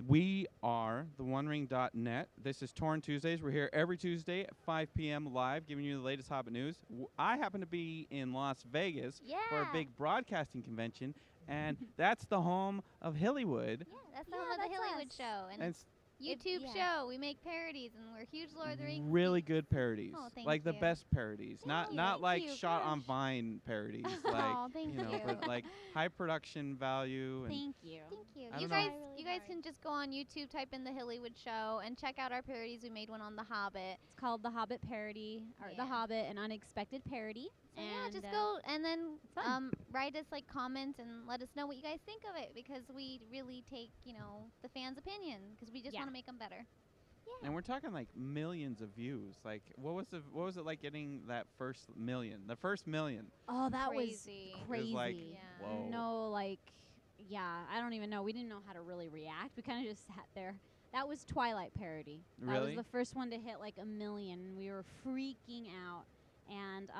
We are TheOneRing.net. This is Torn Tuesdays. We're here every Tuesday at 5 p.m. live, giving you the latest Hobbit news. I happen to be in Las Vegas for a Yeah. big broadcasting convention, and that's the home of Hillywood. Yeah, that's the Yeah, home of the that's Hillywood us. show. And And it's YouTube yeah. show. We make parodies, and we're huge Lord of the Rings. really good parodies, Oh, thank like the you. best parodies, not Yay, not thank like you, shot on gosh. Vine parodies, Aw, like thank you know, you. but like high production value. And Thank you. Thank you. I You don't know. guys, Try really you guys hard. can just go on YouTube, type in the Hillywood show, and check out our parodies. We made one on The Hobbit. It's called The Hobbit Parody, or Yeah. The Hobbit, an unexpected parody. So yeah, and just go and then it's fun. write us like comments and let us know what you guys think of it, because we really take the fans' opinion, because we just Yeah. want to make them better. And we're talking like millions of views. Like, what was it like getting that first million? The first million. Oh, that Crazy. was It crazy. was like, Yeah. whoa. No, I don't even know. We didn't know how to really react. We kind of just sat there. That was Twilight parody. That Really? was the first one to hit like 1 million. We were freaking out. And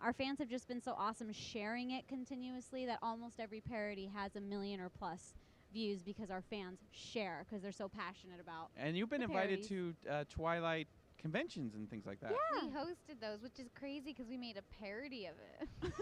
our fans have just been so awesome sharing it continuously that almost every parody has 1 million or plus views because our fans share because they're so passionate about. And you've been The invited to Twilight conventions and things like that. Yeah. We hosted those, which is crazy because we made a parody of it.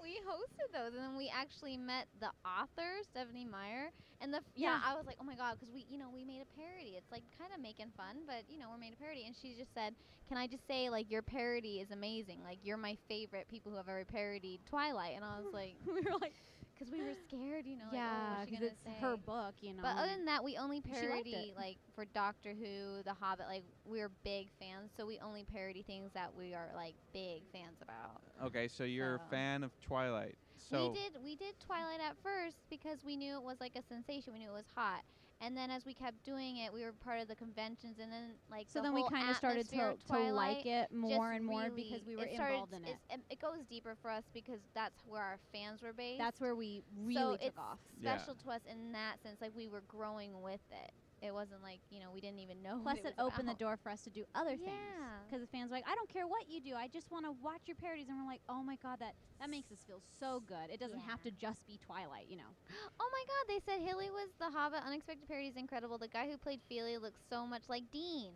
We hosted those, and then we actually met the author, Stephanie Meyer, and Yeah. I was like, oh my god, because we made a parody. It's like kind of making fun, but we made a parody, and she just said, can I just say, like, your parody is amazing, like you're my favorite people who have ever parodied Twilight. And I was like, We were like, because we were scared, like, oh, yeah, what's she 'cause gonna it's say? her book, But other than that, we only She liked parody it. like for Doctor Who, The Hobbit. Like we're big fans, so we only parody things that we are like big fans about. Okay, so you're a So- fan of Twilight. So we did Twilight at first because we knew it was like a sensation. We knew it was hot, and then as we kept doing it, we were part of the conventions, and then like so the then we whole kind of started atmosphere to of Twilight like it more just and more really- because we were started- involved in it. It goes deeper for us because that's where our fans were based. That's where we so really it's took off. Yeah. special to us in that sense. Like we were growing with it. It wasn't like we didn't even know. Plus, what it was opened the about. door for us to do other things. Yeah. Because the fans were like, I don't care what you do. I just want to watch your parodies. And we're like, oh my God, that makes us feel so good. It doesn't have to Yeah. just be Twilight, Oh my God! They said Hilly was the Hobbit. Unexpected parody is incredible. The guy who played Feely looks so much like Dean.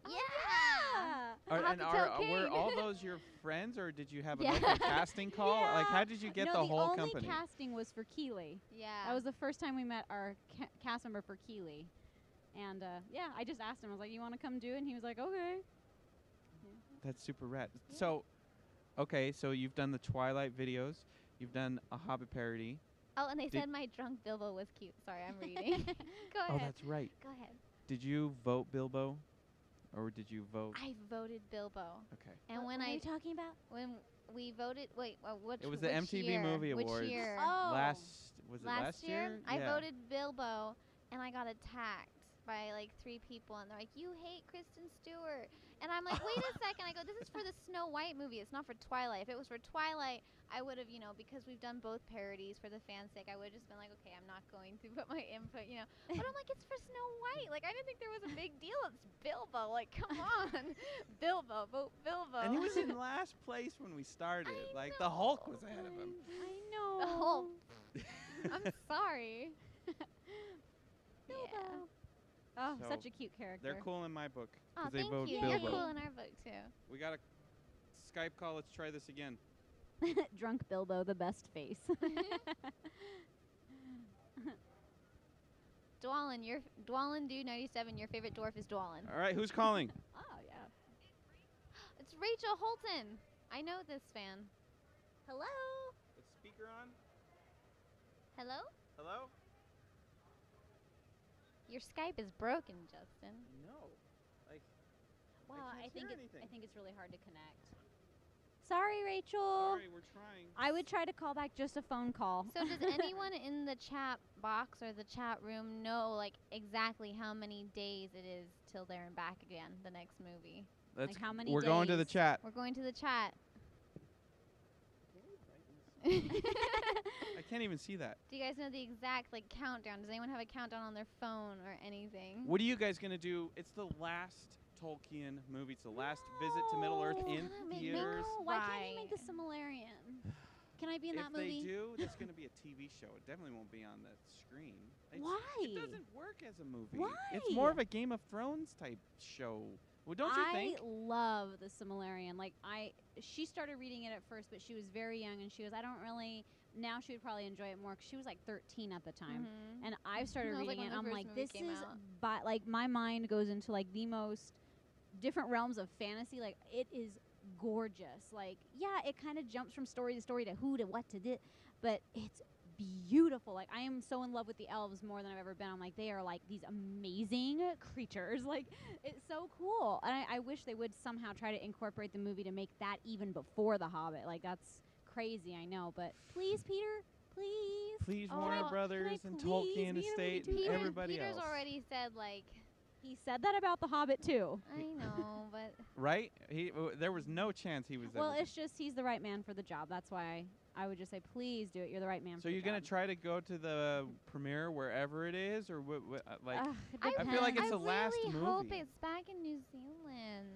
Yeah. Are, I'll have and to are, tell were King. all those your friends, or did you have an Yeah. open casting call? Like, how did you get no, the whole only company? casting was for Keeley. Yeah. That was the first time we met our cast member for Keeley. And I just asked him. I was like, you want to come do it? And he was like, okay. That's super rad. So, okay, so you've done the Twilight videos. You've done a Hobbit parody. Oh, and they Did- said my drunk Bilbo was cute. Sorry, I'm reading. Go Oh, ahead. that's right. Go ahead. Did you vote Bilbo, or did you vote? I voted Bilbo. Okay. And what when are you talking about? when we voted, wait, which It was the which MTV year? Movie Awards. Which year? Oh. Was it last year? I Yeah. voted Bilbo, and I got attacked by like 3 people, and they're like, "You hate Kristen Stewart," and I'm like, "Wait a second!" I go, "This is for the Snow White movie. It's not for Twilight. If it was for Twilight, I would have, because we've done both parodies for the fans' sake. I would have just been like, okay, I'm not going to put my input, But I'm like, it's for Snow White. Like, I didn't think there was a big deal. It's Bilbo. Like, come on, Bilbo, vote Bilbo. And he was in last place when we started. I Like the Hulk was know. ahead of him. I know. The whole. I'm sorry. Bilbo. Yeah. Oh, So, such a cute character. They're cool in my book Oh, because they thank vote you. Bilbo. You're cool in our book too. We got a Skype call. Let's try this again. Drunk Bilbo, the best face. Dwalin Dude 97. Your favorite dwarf is Dwalin. All right, who's calling? Oh, yeah. It's Rachel Holton. I know this fan. Hello. Is speaker on? Hello. Hello? Your Skype is broken, Justin. No. Like, Wow, can't I think hear it's anything. really hard to connect. Sorry, Rachel. Sorry, we're trying. I would try to call back just a phone call. So does anyone in the chat box or the chat room know like exactly how many days it is till they're in back again, the next movie? Like how many We're going to the days? chat. We're going to the chat. I can't even see that. Do you guys know the exact like countdown? Does anyone have a countdown on their phone or anything? What are you guys gonna do? It's the last Tolkien movie. It's the last visit to Middle Earth No. in Gotta make theaters. No, why can't you make the Right. Silmarillion? Can I be in If that movie? they do, that's gonna be a TV show. It definitely won't be on the screen. Why? It doesn't work as a movie. Why? It's more of a Game of Thrones type show. Well, don't you think? I love the Silmarillion. Like she started reading it at first, but she was very young, and she goes, I don't really. Now she would probably enjoy it more because she was like 13 at the time. Mhm. And I've started That was, like, reading it. when And the I'm first like, movie this came is, out. like my mind goes into like the most different realms of fantasy. Like it is gorgeous. Like yeah, it kind of jumps from story to story to who to what to do, but it's beautiful. Like I am so in love with the elves more than I've ever been. I'm like they are like these amazing creatures. Like it's so cool. And I wish they would somehow try to incorporate the movie to make that even before The Hobbit. Like that's crazy, I know, but please, Peter, please. Please, Oh, Warner can I Brothers and please Tolkien be in a Estate movie and too? everybody Peter's else. already said like, He said that about The Hobbit too. I know, but Right? There was no chance he was Well, ever. it's just he's the right man for the job. That's why I would just say, please do it. You're the right man. So for you're the gonna job. try to go to the premiere wherever it is, or like? Ugh, it I feel like depends. it's the last really hope movie. it's back in New Zealand.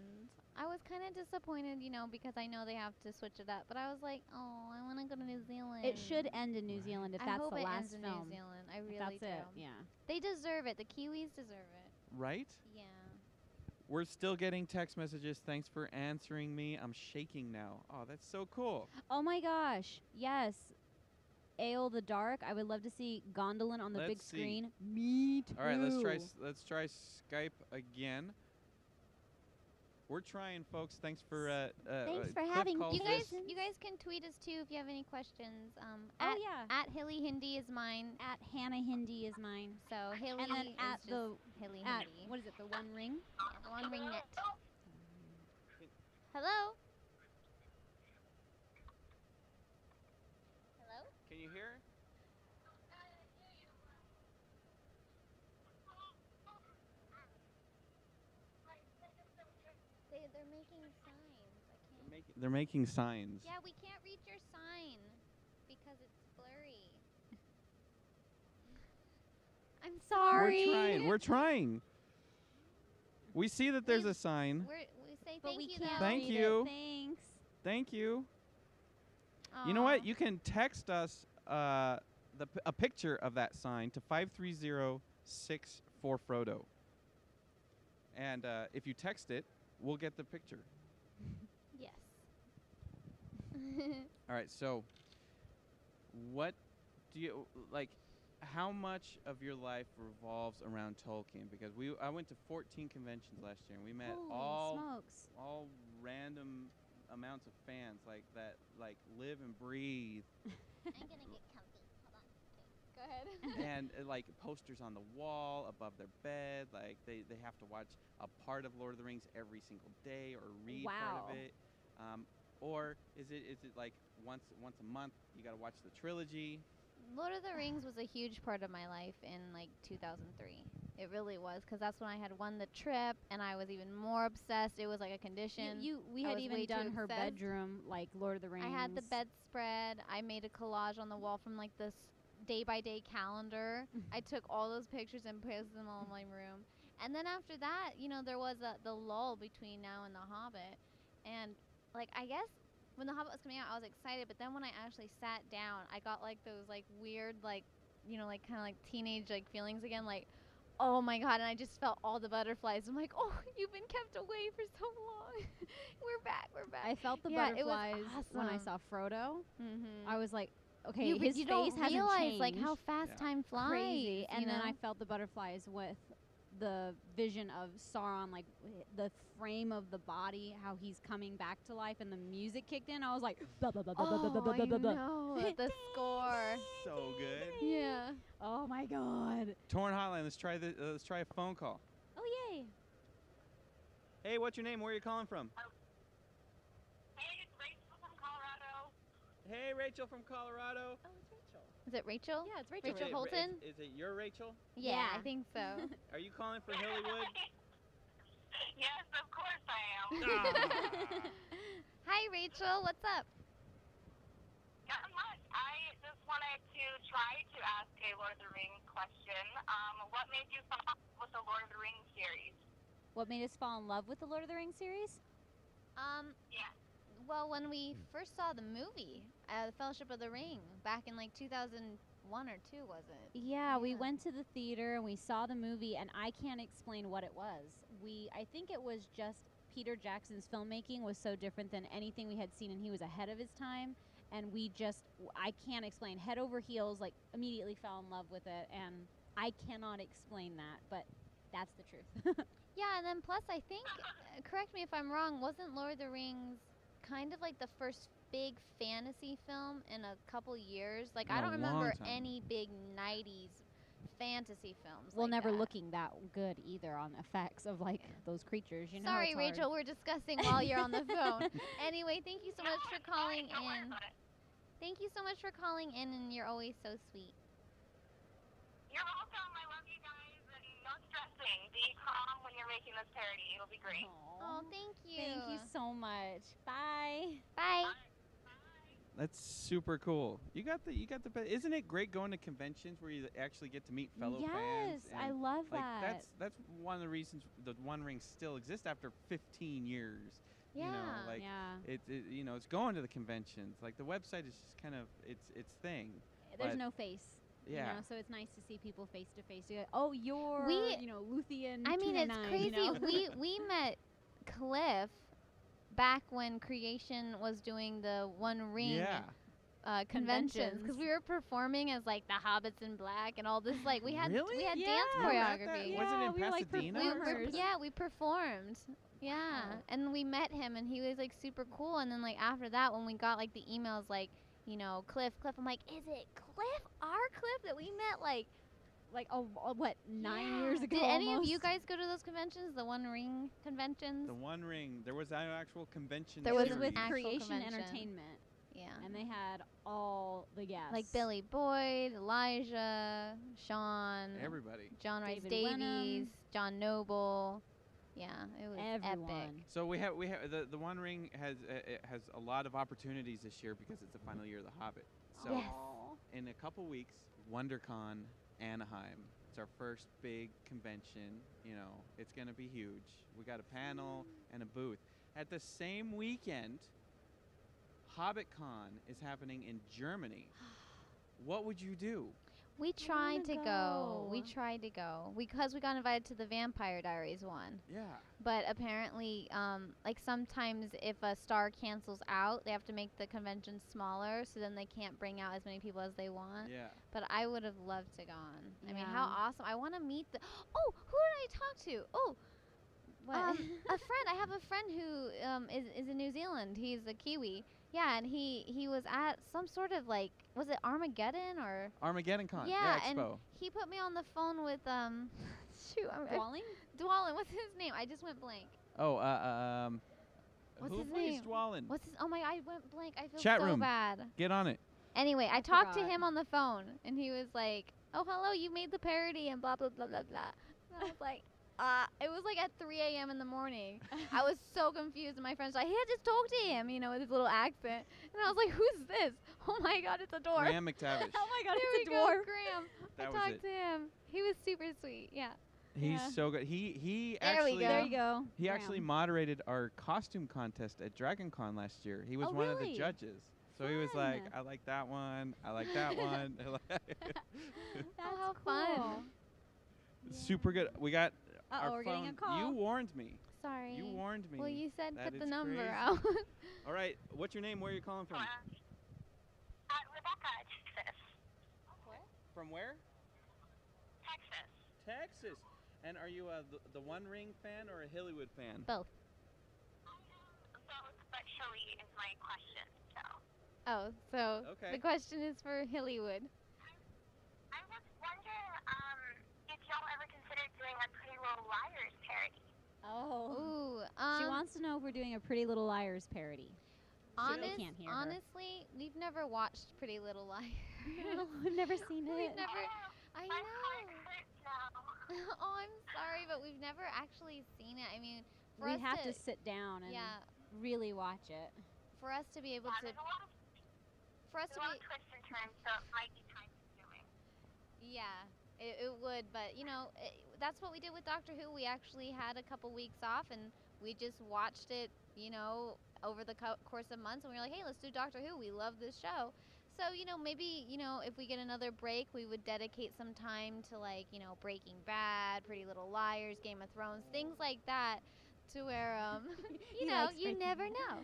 I was kind of disappointed, because I know they have to switch it up. But I was like, oh, I want to go to New Zealand. It should end in New Right. Zealand if I that's hope the it last ends in film. New Zealand. I If really that's do. it. Yeah. They deserve it. The Kiwis deserve it. Right? Yeah. We're still getting text messages. Thanks for answering me. I'm shaking now. Oh, that's so cool. Oh my gosh. Yes. Ale the Dark. I would love to see Gondolin on the big Let's see. screen. Me too. All right, let's try Skype again. We're trying, folks. Thanks for Thanks for Cliff having calls You this- guys, you guys can tweet us too if you have any questions. Oh At, yeah. at Hilly Hindi is mine. At Hannah Hindi is mine. So Hilly And then is at just the Hilly at Hindi. what is it? The One Ring. The One Ring Net. Hello. Hello. Can you hear? They're making signs. I can't. They're making signs. Yeah, we can't read your sign because it's blurry. I'm Sorry. We're trying. We're trying. We see that there's a sign. We say But thank we you can't though. Thank read you. It. Thanks. Thank you. You know Aw. what? You can text us a picture of that sign to 53064 Frodo. And if you text it, we'll get the picture. Yes. All right. So, what do you like? How much of your life revolves around Tolkien? Because I went to 14 conventions last year, and we met Holy smokes. all random amounts of fans like that, like live and breathe, I'm gonna get comfy. Hold on. Okay. Go ahead. and like posters on the wall above their bed. Like they have to watch a part of Lord of the Rings every single day or read part Wow. of it. Or is it like once a month you got to watch the trilogy? Lord of the Rings was a huge part of my life in like 2003. It really was, because that's when I had won the trip and I was even more obsessed. It was like a condition. We I had was even way too done her obsessed. bedroom like Lord of the Rings. I had the bedspread. I made a collage on the wall from like this day-by-day calendar. I took all those pictures and posted them all in my room. And then after that, there was the lull between now and The Hobbit. And like I guess when The Hobbit was coming out, I was excited. But then when I actually sat down, I got like those like weird like like kind of like teenage like feelings again, like. Oh my god, and I just felt all the butterflies. I'm like, oh, you've been kept away for so long. We're back. I felt the Yeah, it was butterflies when I saw awesome. Frodo. Mm-hmm. I was like, okay, you, his you face don't hasn't realize changed. like how fast Yeah. time flies. Crazy. And you then I know? felt the butterflies with the vision of Sauron, like the frame of the body, how he's coming back to life, and the music kicked in. I was like, blah, blah, blah, blah, blah, blah, Oh, blah, I blah, blah. know the score. So good. Yeah. Oh my god. Torn Hotline. Let's try a phone call. Oh yay. Hey, what's your name? Where are you calling from? Hey, it's Rachel Hey, Rachel from Colorado. Oh, it's Rachel. Is it Rachel? Yeah, it's Rachel. Rachel Wait, Holton? Is it your Rachel? Yeah, I Yeah. think so. Are you calling for Hillywood? Yes, of course I am. Ah. Hi, Rachel. What's up? Not much. I just wanted to try to ask a Lord of the Rings question. What made you fall in love with the Lord of the Rings series? What made us fall in love with the Lord of the Rings series? Yeah. Well, when we first saw the movie, The Fellowship of the Ring, back in like 2001 or 2, was it? Yeah, we Yeah. went to the theater and we saw the movie, and I can't explain what it was. I think it was just Peter Jackson's filmmaking was so different than anything we had seen, and he was ahead of his time. And I can't explain. Head over heels, like immediately fell in love with it, and I cannot explain that, but that's the truth. Yeah, and then plus, I think, correct me if I'm wrong, wasn't Lord of the Rings kind of like the first big fantasy film in a couple years? Like, In I a don't remember long time. any big 90s fantasy films. Well, like never that. looking that good either on effects of like those creatures. You know, Sorry, it's hard. Rachel, we're discussing while you're on the phone. Anyway, thank you so much for calling Don't worry in. about it. Thank you so much for calling in, and you're always so sweet. You're welcome. I love you guys, and no stressing. Be calm when you're making this parody. It'll be great. Oh, thank you. Thank you so much. Bye. Bye. That's super cool. You got the isn't it great going to conventions where you actually get to meet fellow fans? Yes, I and, love like that. that's one of the reasons the One Ring still exists after 15 years. Yeah. You know, like yeah. it's going to the conventions. Like the website is just kind of its thing. There's but- no face. Yeah. You know, so it's nice to see people face to face. You go, oh, you're, We- Luthien. I mean, it's 209, crazy. You know? we met Cliff back when Creation was doing the One Ring Yeah. conventions, because Conventions. we were performing as like the Hobbits in black and all this. Like we had Really? dance Yeah. You're at that? choreography. Was it in we were like Pasadena or We performers. yeah, we performed. Yeah, Wow. and we met him, and he was like super cool. And then like after that, when we got like the emails, like Cliff, I'm like, is it Cliff, our Cliff that we met like? Like, what, 9 Yeah. years ago? Did any of you almost? guys go to those conventions, the One Ring conventions? The One Ring. There was an actual convention. There It was was an with series. actual Creation convention. Entertainment, Yeah. and they had all the guests. Like Billy Boyd, Elijah, Sean, Everybody. John Rice David Davies, Wenham. John Noble. Yeah, it was Everyone. epic. So we have the One Ring has a lot of opportunities this year because it's the final year of the Hobbit. So Yes. in a couple weeks, WonderCon Anaheim. It's our first big convention. It's gonna be huge. We got a panel and a booth. At the same weekend, HobbitCon is happening in Germany. What would you do? We tried to wanna go. We go. tried to go because we got invited to the Vampire Diaries one. Yeah. But apparently, like sometimes if a star cancels out, they have to make the convention smaller, so then they can't bring out as many people as they want. Yeah. But I would have loved to gone. I mean, Yeah. how awesome! I want to meet the. Oh, who did I talk to? Oh, What? a friend. I have a friend who is in New Zealand. He's a Kiwi. Yeah, and he was at some sort of like, was it Armageddon or? Armageddon Con. Yeah, and Expo. he put me on the phone with shoot, Dwalling? Dwalin. What's his name? I just went blank. Oh, What's who his plays name? Dwalin? What's his? Oh my! I went blank. I feel Chat so room. bad. Get on it. Anyway, I talked to forgot. him on the phone, and he was like, "Oh, hello, you made the parody," and blah blah blah blah blah. And I was like, it was like at 3 a.m. in the morning. I was so confused, and my friend's like, "Hey, just talk to him," with his little accent. And I was like, "Who's this? Oh my God, it's a dwarf." Graham McTavish. Oh my God, There it's we a go, dwarf. Graham. That I was talked it. to him. He was super sweet. Yeah. He's Yeah. so good. He There we actually go. There you go. he actually Graham. moderated our costume contest at Dragon Con last year. He was Oh, one of the really? judges. So he was like, Fun. I like that one. I like that one. That's how cool. fun. Super good. We got our We're phone. getting a call. You warned me. Sorry. You warned me. Well, you said That put the is number crazy. out. All right. What's your name? Where are you calling from? Rebecca, Texas. From where? Texas. Texas. And are you the One Ring fan or a Hillywood fan? Both. Both, but Hilly is my question, so. Oh, so Okay. the question is for Hillywood. I was wondering if y'all ever considered doing a Pretty Little Liars parody. Oh. Ooh. She wants to know if we're doing a Pretty Little Liars parody. can't hear her. Honestly, we've never watched Pretty Little Liars. No, I've never seen We've it. never. I My heart know. hurts now. Oh, I'm sorry, but we've never actually seen it. I mean, for We us have to sit down and yeah, really watch it. for us to be able Yeah, to, there's a lot of for us there's to a lot be, of twists and turns, so it might be time consuming. yeah, it would. But that's what we did with Doctor Who. We actually had a couple weeks off, and we just watched it. Over the course of months, and we were like, hey, let's do Doctor Who. We love this show. So, maybe, if we get another break, we would dedicate some time to, like, Breaking Bad, Pretty Little Liars, Game of Thrones, things like that, to where, He likes you Breaking never Bad. know.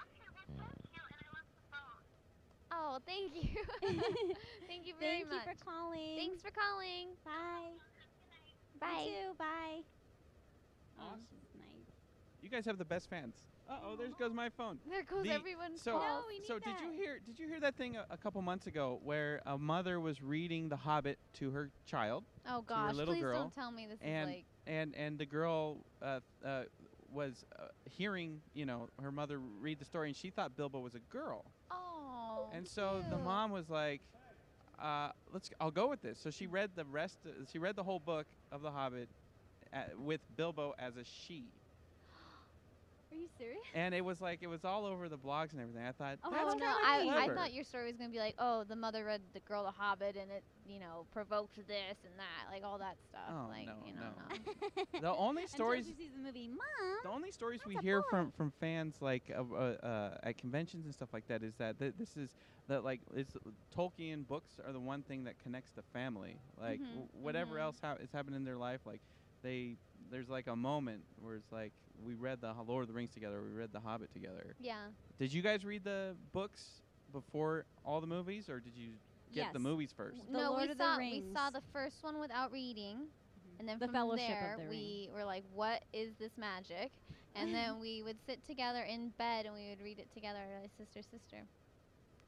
Okay, well, thank you, and I love the phone. Oh, thank you. Thank you very Thank much. you for calling. Thanks for calling. Bye. Bye. You too. Bye. Awesome. This is nice. You guys have the best fans. Uh-oh, there goes my phone. There goes everyone's so, calls. No, we need so that. did you hear that thing a couple months ago where a mother was reading The Hobbit to her child, Oh, to her gosh. little Please girl, don't tell me this and is like. and the girl was hearing her mother read the story, and she thought Bilbo was a girl, Oh. and so the cute. mom was like, I'll go with this. So she read the rest. She read the whole book of The Hobbit with Bilbo as a she. Are you serious? And it was all over the blogs and everything. I thought, Oh, that's Oh kind no! of I clever. thought your story was gonna be like, oh, the mother read the girl The Hobbit and it, provoked this and that, like all that stuff. Oh, like, no, no. The only stories, Until she sees the movie, Mom. the only stories we That's a hear boy. from fans like at conventions and stuff like that is that this is that like it's Tolkien books are the one thing that connects the family. Like whatever mhm. else is happening in their life, like there's like a moment where it's like we read the Lord of the Rings together, we read the Hobbit together. Yeah. Did you guys read the books before all the movies, or did you get the Yes. movies first? The No, Lord we of the saw Rings. the first one without reading, and then The from Fellowship of there the Ring. we were like, what is this magic? And then we would sit together in bed and we would read it together, like sister.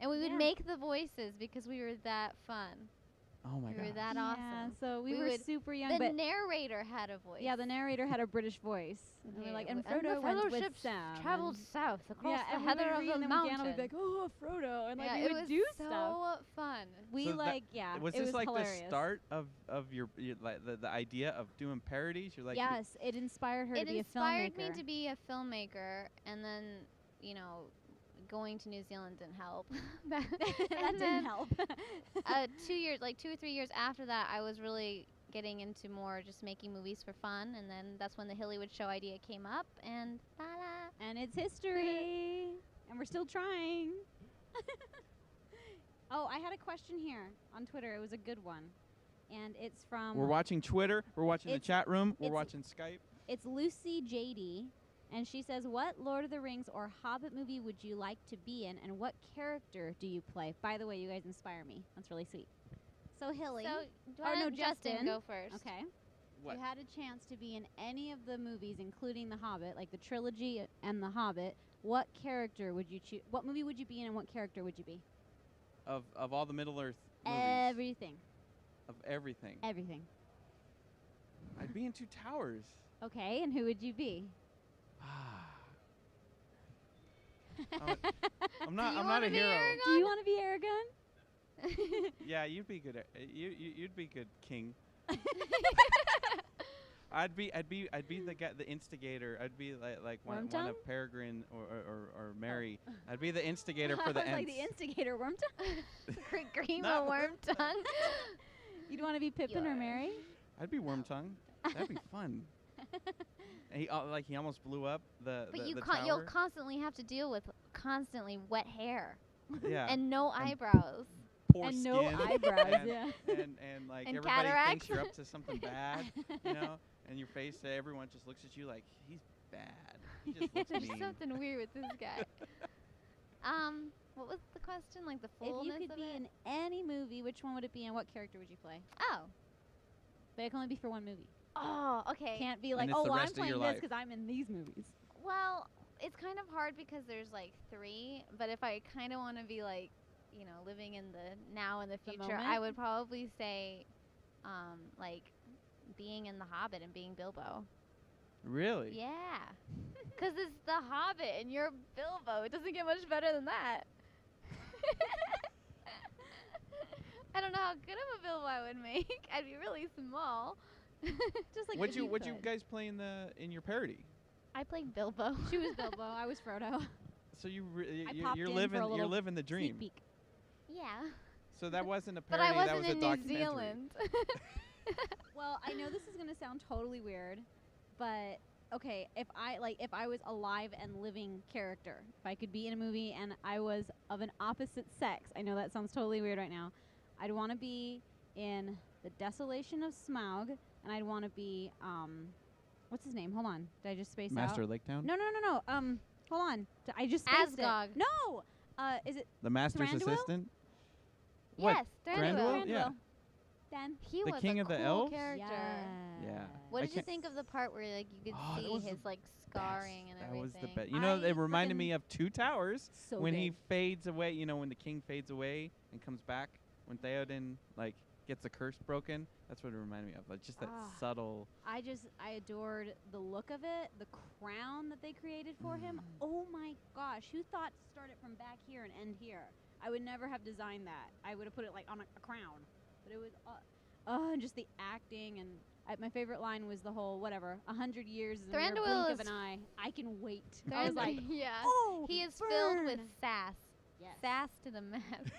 And we would Yeah. make the voices because we were that fun. Oh my We were god. that Yeah, awesome. so we We were would- super young, The but narrator had a voice. yeah, the narrator had a British voice. And we were like, and the Frodo went with fellowship Sam. traveled and south across yeah, the and heather we would of read the and then mountain. Deanna would be like, oh, Frodo, and like yeah, we it would was do so stuff. fun. We So that- was it this was like hilarious. the start of your like the idea of doing parodies? You're like, Yes, it inspired her It to be a inspired filmmaker. me to be a filmmaker, and then going to New Zealand didn't help. that And didn't then, help. 2 or 3 years after that, I was really getting into more just making movies for fun, and then that's when the Hillywood show idea came up, and ta-da! And it's history. And we're still trying. Oh, I had a question here on Twitter. It was a good one. And it's from we're watching Twitter, we're watching the It's- chat room, we're it's- watching Skype. it's Lucy JD, and she says, "What Lord of the Rings or Hobbit movie would you like to be in, and what character do you play?" By the way, you guys inspire me. That's really sweet. So Hilly, So, Or no, Justin. go first. okay. What? If you had a chance to be in any of the movies, including The Hobbit, like the trilogy and The Hobbit, what character would you choose? What movie would you be in, and what character would you be? Of all the Middle Earth movies. Everything. Of everything. Everything. I'd be in Two Towers. Okay, and who would you be? I'm not a wanna be hero. Aragorn? Do you want to be Aragorn? Yeah, you'd be good. You'd be good, King. I'd be the instigator. I'd be like one Wormtongue? of Peregrine or Mary. I'd be the instigator for the I was like Ents. the instigator, Wormtongue. Grima Not- Wormtongue. You'd want to be Pippin or You're- Mary? I'd be Wormtongue. That'd be fun. And he almost blew up the But the you'll tower. constantly have to deal with constantly wet hair Yeah. and no And eyebrows. poor And skin. no eyebrows, and, yeah. and like And everybody cataracts. thinks you're up to something bad, and your face, everyone just looks at you like he's bad. He just looks There's mean. something weird with this guy. What was the question? Like the If fullness you could of be it? in any movie, which one would it be, and what character would you play? Oh. But it can only be for one movie. Oh, okay. Can't be like, it's oh, the well, I'm rest of your playing this life. because I'm in these movies. Well, it's kind of hard because there's like 3, but if I kind of want to be like, living in the now and the The future, I moment? would probably say, like, being in The Hobbit and being Bilbo. Really? Yeah. Because it's the Hobbit and you're Bilbo. It doesn't get much better than that. I don't know how good of a Bilbo I would make. I'd be really small. Just like What'd if you could. guys play in your parody? I played Bilbo. She was Bilbo. I was Frodo. So I you're popped in for a living little the dream. Sneak peek. Yeah. So that wasn't a But parody. I that wasn't was a in New documentary. Zealand. Well, I know this is gonna sound totally weird, but okay, if I was alive and living character, if I could be in a movie and I was of an opposite sex, I know that sounds totally weird right now. I'd want to be in the Desolation of Smaug, and I'd want to be what's his name? Hold on, did I just space Master out? of Laketown. No. Hold on, I just spaced Asgog. it. No, is it The Master's Thranduil? Assistant. What? Yes, Thranduil? Thranduil. Yeah. Then He The was King a of the cool Elves? character. Yeah. What I did you can't- think of the part where like you could Oh, that see was the his like scarring and That everything? was the best. You know, I it reminded frickin- me of Two Towers so when good. he fades away. You know, when the king fades away and comes back. When Theoden like gets the curse broken. That's what it reminded me of. Like just that subtle. I adored the look of it, the crown that they created for him. Oh my gosh, who thought to start it from back here and end here? I would never have designed that. I would have put it like on a crown. But it was, and just the acting and my favorite line was the whole 100 years is a mere Thranduil blink of is an eye. I can wait. I was like, yeah. oh, He is filled with burn. sass. Yes. Sass to the max.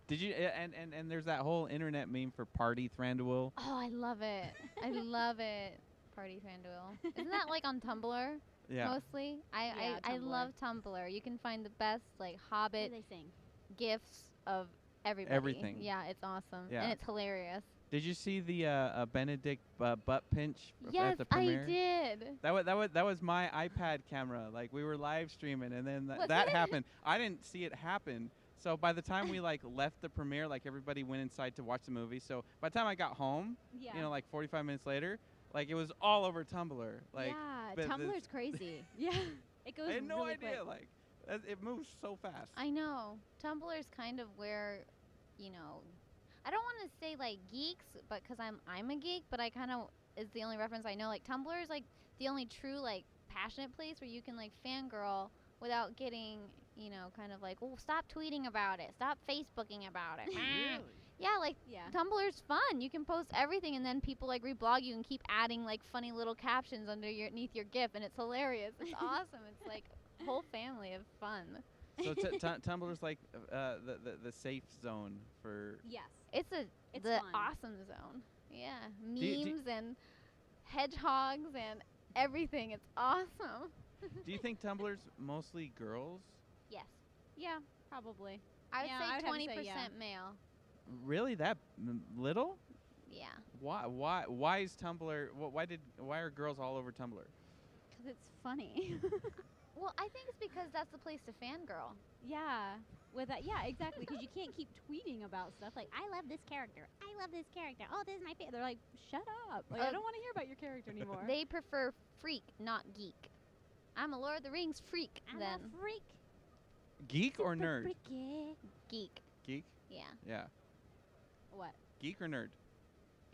Did you? And there's that whole internet meme for Party Thranduil. Oh, I love it. I love it. Party Thranduil. Isn't that like on Tumblr? Yeah. Mostly. I Tumblr. love Tumblr. You can find the best like What Hobbit do they sing? gifs of everybody. Everything. Yeah, it's awesome. Yeah. And it's hilarious. Did you see the Benedict butt pinch Yes, at the I premiere? did. That was my iPad camera. Like we were live streaming, and then Was that it? happened. I didn't see it happen. So by the time we like left the premiere, like everybody went inside to watch the movie. So by the time I got home, Yeah. you know, like 45 minutes later, like it was all over Tumblr. Like yeah, but Tumblr's crazy. Yeah. It goes I had no really idea. quick. Like it moves so fast. I know. Tumblr is kind of where, you know, I don't want to say like geeks, but because I'm a geek, but I kind of is the only reference I know. Like Tumblr is like the only true like passionate place where you can like fangirl without getting, you know, kind of like, oh, stop tweeting about it, stop Facebooking about it. Yeah, like Yeah. Tumblr's fun. You can post everything, and then people like reblog you and keep adding like funny little captions underneath your GIF, and it's hilarious. It's awesome. It's like a whole family of fun. So Tumblr's like the safe zone for. Yes. It's It's the fun. awesome zone. Yeah, you- memes and hedgehogs and everything. It's awesome. Do you think Tumblr's mostly girls? Yes, Yeah, probably. I would Yeah, I say would have to 20% say yeah. male. Really, that little? Yeah, Why is Tumblr? Why are girls all over Tumblr? Because it's funny. well, I think it's because that's the place to fangirl. Yeah. With that, yeah, exactly. Because you can't keep tweeting about stuff like, I love this character. I love this character. Oh, this is my favorite. They're like, shut up. Like, I don't want to hear about your character anymore. They prefer freak, not geek. I'm a Lord of the Rings freak. I'm then a freak. Geek or Super nerd? freaky. geek. Geek? Yeah. Yeah. What? Geek or nerd?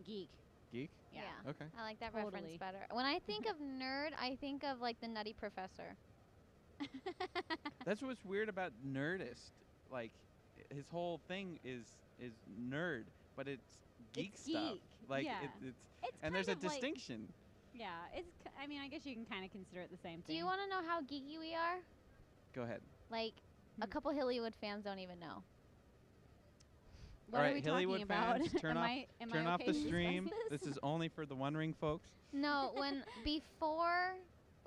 Geek. Geek? Yeah. Okay. I like that Totally. reference better. When I think of nerd, I think of like the Nutty Professor. That's what's weird about Nerdist. Like, his whole thing is nerd, but it's geek It's stuff. geek, Like yeah. it's It's and there's a kind of like- distinction. Yeah, I mean, I guess you can kind of consider it the same Do thing. you want to know how geeky we are? Go ahead. Like, a Hmm. couple Hillywood fans don't even know. What All are right, we Hillywood talking about? fans, turn Am off- I, am Turn I off okay the to discuss stream. This? This is only for the One Ring folks. No,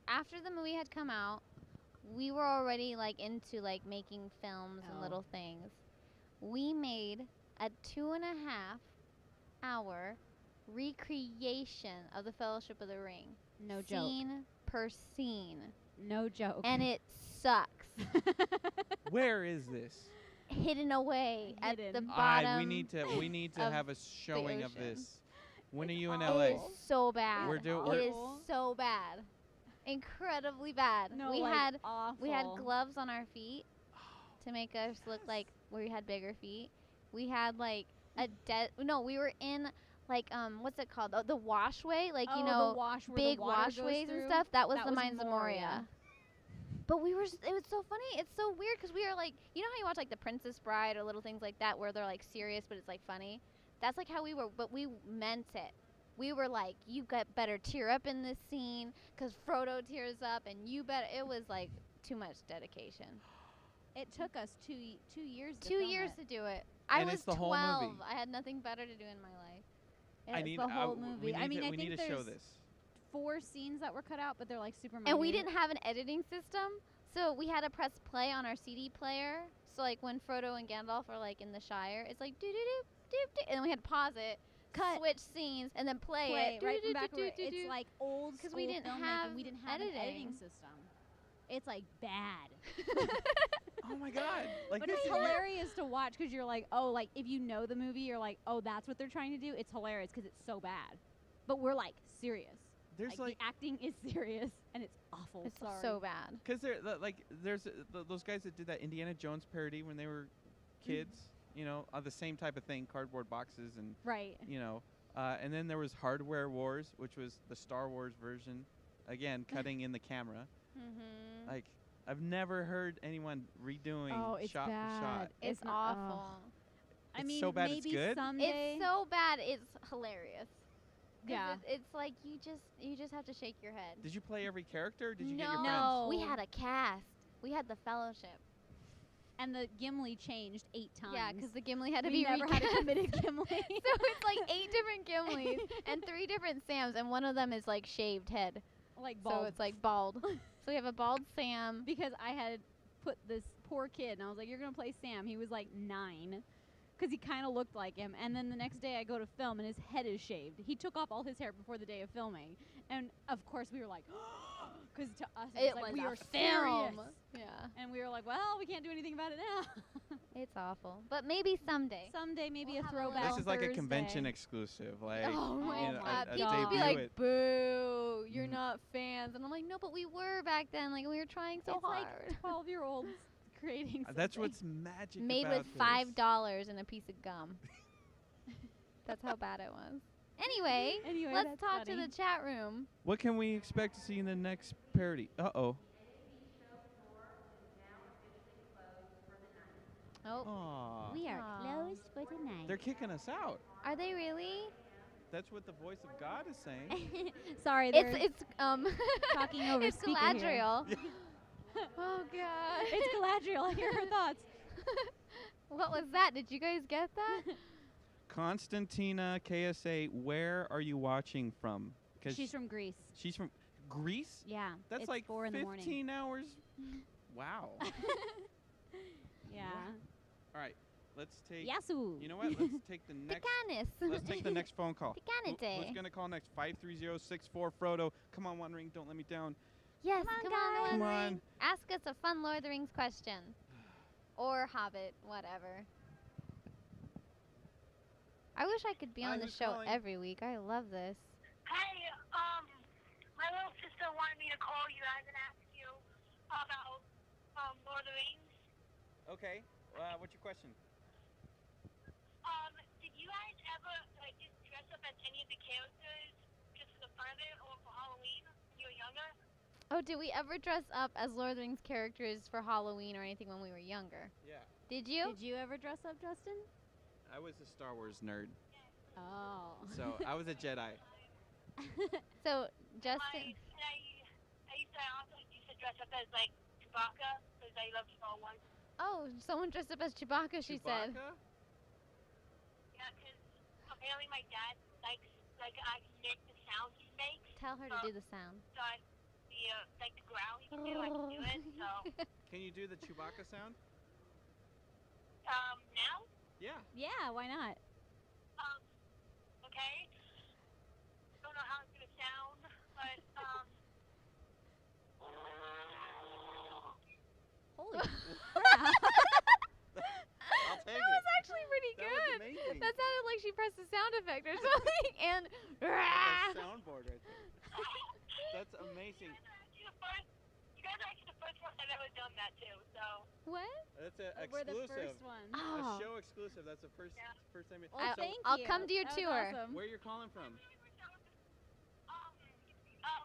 after the movie had come out, we were already like into like making films and Oh. little things. We made a 2.5 hour recreation of the Fellowship of the Ring. No joke. Scene per scene. No joke. And it sucks. Where is this? Hidden away at the Hidden. bottom. We need to of have a showing of ocean. this. When are It's you in awful. LA? It is so bad. We're it is awful. so bad. Incredibly bad. no, we like, had awful. gloves on our feet to make us look like we had bigger feet. We had like we were in like what's it called? The washway, like Oh, you the know, wash where big the water goes washways and through? stuff. That was That the was Mines of Moria. Moria. But we were, it was so funny. It's so weird because we are like, you know how you watch like The Princess Bride or little things like that where they're like serious but it's like funny? That's like how we were, but we meant it. We were like, you better tear up in this scene because Frodo tears up and you better, it was like too much dedication. It took us 2 years. To 2 film years it. to do it. I And was it's the 12. whole movie. I had nothing better to do in my life. It's the whole movie. I mean, I we think need to show there's this. 4 scenes that were cut out, but they're like super minute. And we didn't have an editing system, so we had to press play on our CD player. So like when Frodo and Gandalf are like in the Shire, it's like doo doo doo doo doo, and then we had to pause it, Cut. switch scenes, and then play it right from back doo-doo-doo-doo-doo. It's like old 'Cause we school didn't filmmaking. have We didn't have an editing editing. system. It's like bad. Oh my God! Like But this it's is hilarious to watch because you're like, oh, like if you know the movie, you're like, oh, that's what they're trying to do. It's hilarious because it's so bad. But we're like serious. There's Like the acting is serious and it's awful. It's Sorry. so bad. because there's those guys that did that Indiana Jones parody when they were kids. You know, the same type of thing, cardboard boxes and Right. you know, and then there was Hardware Wars, which was the Star Wars version, again cutting in the camera. Mm-hmm. Like I've never heard anyone redoing Oh, it's shot bad. for shot. It's not- awful. I It's mean, so bad it's maybe good? someday. It's so bad. It's hilarious. 'Cause Yeah. It's like you just have to shake your head. Did you play every character? Or did you no, get your friends? No. we had a cast. We had the Fellowship. And the Gimli changed 8 times. Yeah, because the Gimli had to we be never had a recast. committed Gimli. So it's like 8 different Gimlis and 3 different Sams, and one of them is like shaved head. like So bald. it's like bald. So we have a bald Sam. Because I had put this poor kid, and I was like, you're going to play Sam. He was like 9. Because he kind of looked like him. And then the next day I go to film, and his head is shaved. He took off all his hair before the day of filming. And, of course, we were like, because to us, It was like, was we a are film. serious. Yeah. And we were like, well, we can't do anything about it now. It's awful. But maybe someday. Someday, maybe We'll a have a throwback This is like a convention Thursday. exclusive. Like, Oh my you know, god. a People would be debut like, it. boo, you're Mhm. not fans. And I'm like, no, but we were back then. Like, we were trying so It's hard. like 12-year-olds creating something. That's what's magic Made about with this. $5 and a piece of gum. That's how bad it was. Anyway, Anyway, let's that's talk funny. to the chat room. What can we expect to see in the next parody? Uh-oh. Oh, Aw. We are Aw. closed for tonight. They're kicking us out. are they really? That's what the voice of God is saying. Sorry, they're It's talking over it's speaker here. Galadriel. Yeah. Oh god. It's Galadriel. I hear her thoughts. What was that? Did you guys get that? Constantina KSA, where are you watching from? 'Cause She's from Greece. she's from Greece? Yeah. That's it's like 4 in the morning. 15 hours. Wow. Yeah. All right. Let's take Yasu. You know what? Let's take the next Picanis. Let's take the next phone call. Picanite. Who's going to call next? 53064 Frodo. Come on, OneRing, don't let me down. Yes, Come on, come guys. on, Come Lord on. Ring. Ask us a fun Lord of the Rings question. Or Hobbit, whatever. I wish I could be Hi, on the who's show calling? every week. I love this. Hey, my little sister wanted me to call you guys and ask you about Lord of the Rings. Okay. What's your question? Did you guys ever just dress up as any of the characters just for the fun of it or for Halloween when you were younger? Oh, did we ever dress up as Lord of the Rings characters for Halloween or anything when we were younger? Yeah. Did you? Did you ever dress up, Justin? I was a Star Wars nerd, Oh. so I was a Jedi. So, I Justin. used to also used to dress up as like Chewbacca because I love Star Wars. Oh, someone dressed up as Chewbacca, she said. Chewbacca? Yeah, because apparently my dad likes I can make the sound he makes. Tell her to do the sound. So the growl he can do, I can do it. So Can you do the Chewbacca sound? now, Yeah. Yeah, why not? okay. Don't know how it's gonna sound, but Holy crap. I'll take That was actually pretty That was good. amazing. That sounded like she pressed a sound effect or something. And That's a soundboard right there. That's amazing. you guys guys are actually the first one I've ever done that to, so. What? That's an We're exclusive. the first one. Oh. A show exclusive. That's the first Yeah. first time. Well, So thank I'll you. come to your That was tour. awesome. where you're calling from?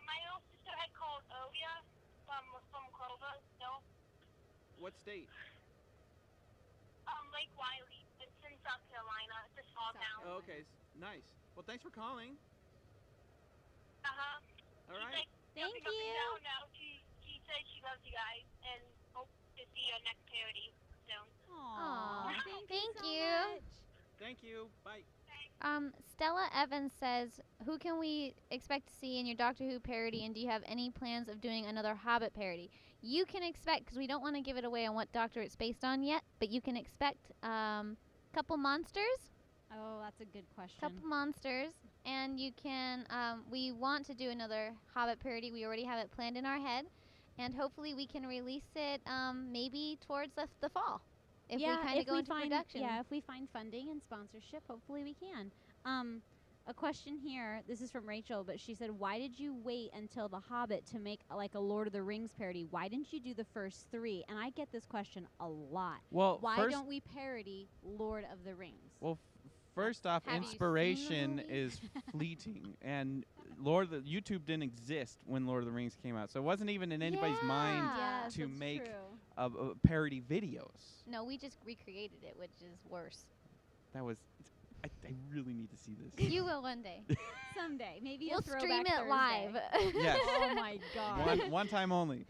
My little sister had called earlier from Clover, no? What state? Lake Wiley. It's in South Carolina. It's a small South town. Oh, okay. Nice. Well, thanks for calling. Uh-huh. All She's right. like, Thank jumping up and you. down now. She says she loves you guys and hope to see your next parody soon. Aw, Thank so you. much. Thank you. Bye. Stella Evans says, who can we expect to see in your Doctor Who parody, and do you have any plans of doing another Hobbit parody? You can expect, because we don't want to give it away on what Doctor it's based on yet, but you can expect couple monsters, Oh, that's a good question. couple monsters, and you can, we want to do another Hobbit parody. We already have it planned in our head, and hopefully we can release it maybe towards the fall. If we kind of go into production. Yeah, if we find funding and sponsorship, hopefully we can. A question here. This is from Rachel, but she said, "Why did you wait until The Hobbit to make like a Lord of the Rings parody? Why didn't you do the first 3?" And I get this question a lot. Well, Why first, don't we parody Lord of the Rings? well, first off, Have you seen the inspiration movie? is fleeting, and YouTube didn't exist when Lord of the Rings came out, so it wasn't even in anybody's mind Yeah. Yes, to that's make true. parody videos. No, we just recreated it, which is worse. That was. I really need to see this. You will one day. Someday, maybe We'll a throwback stream it live. Thursday. Yes. Oh my god. one time only.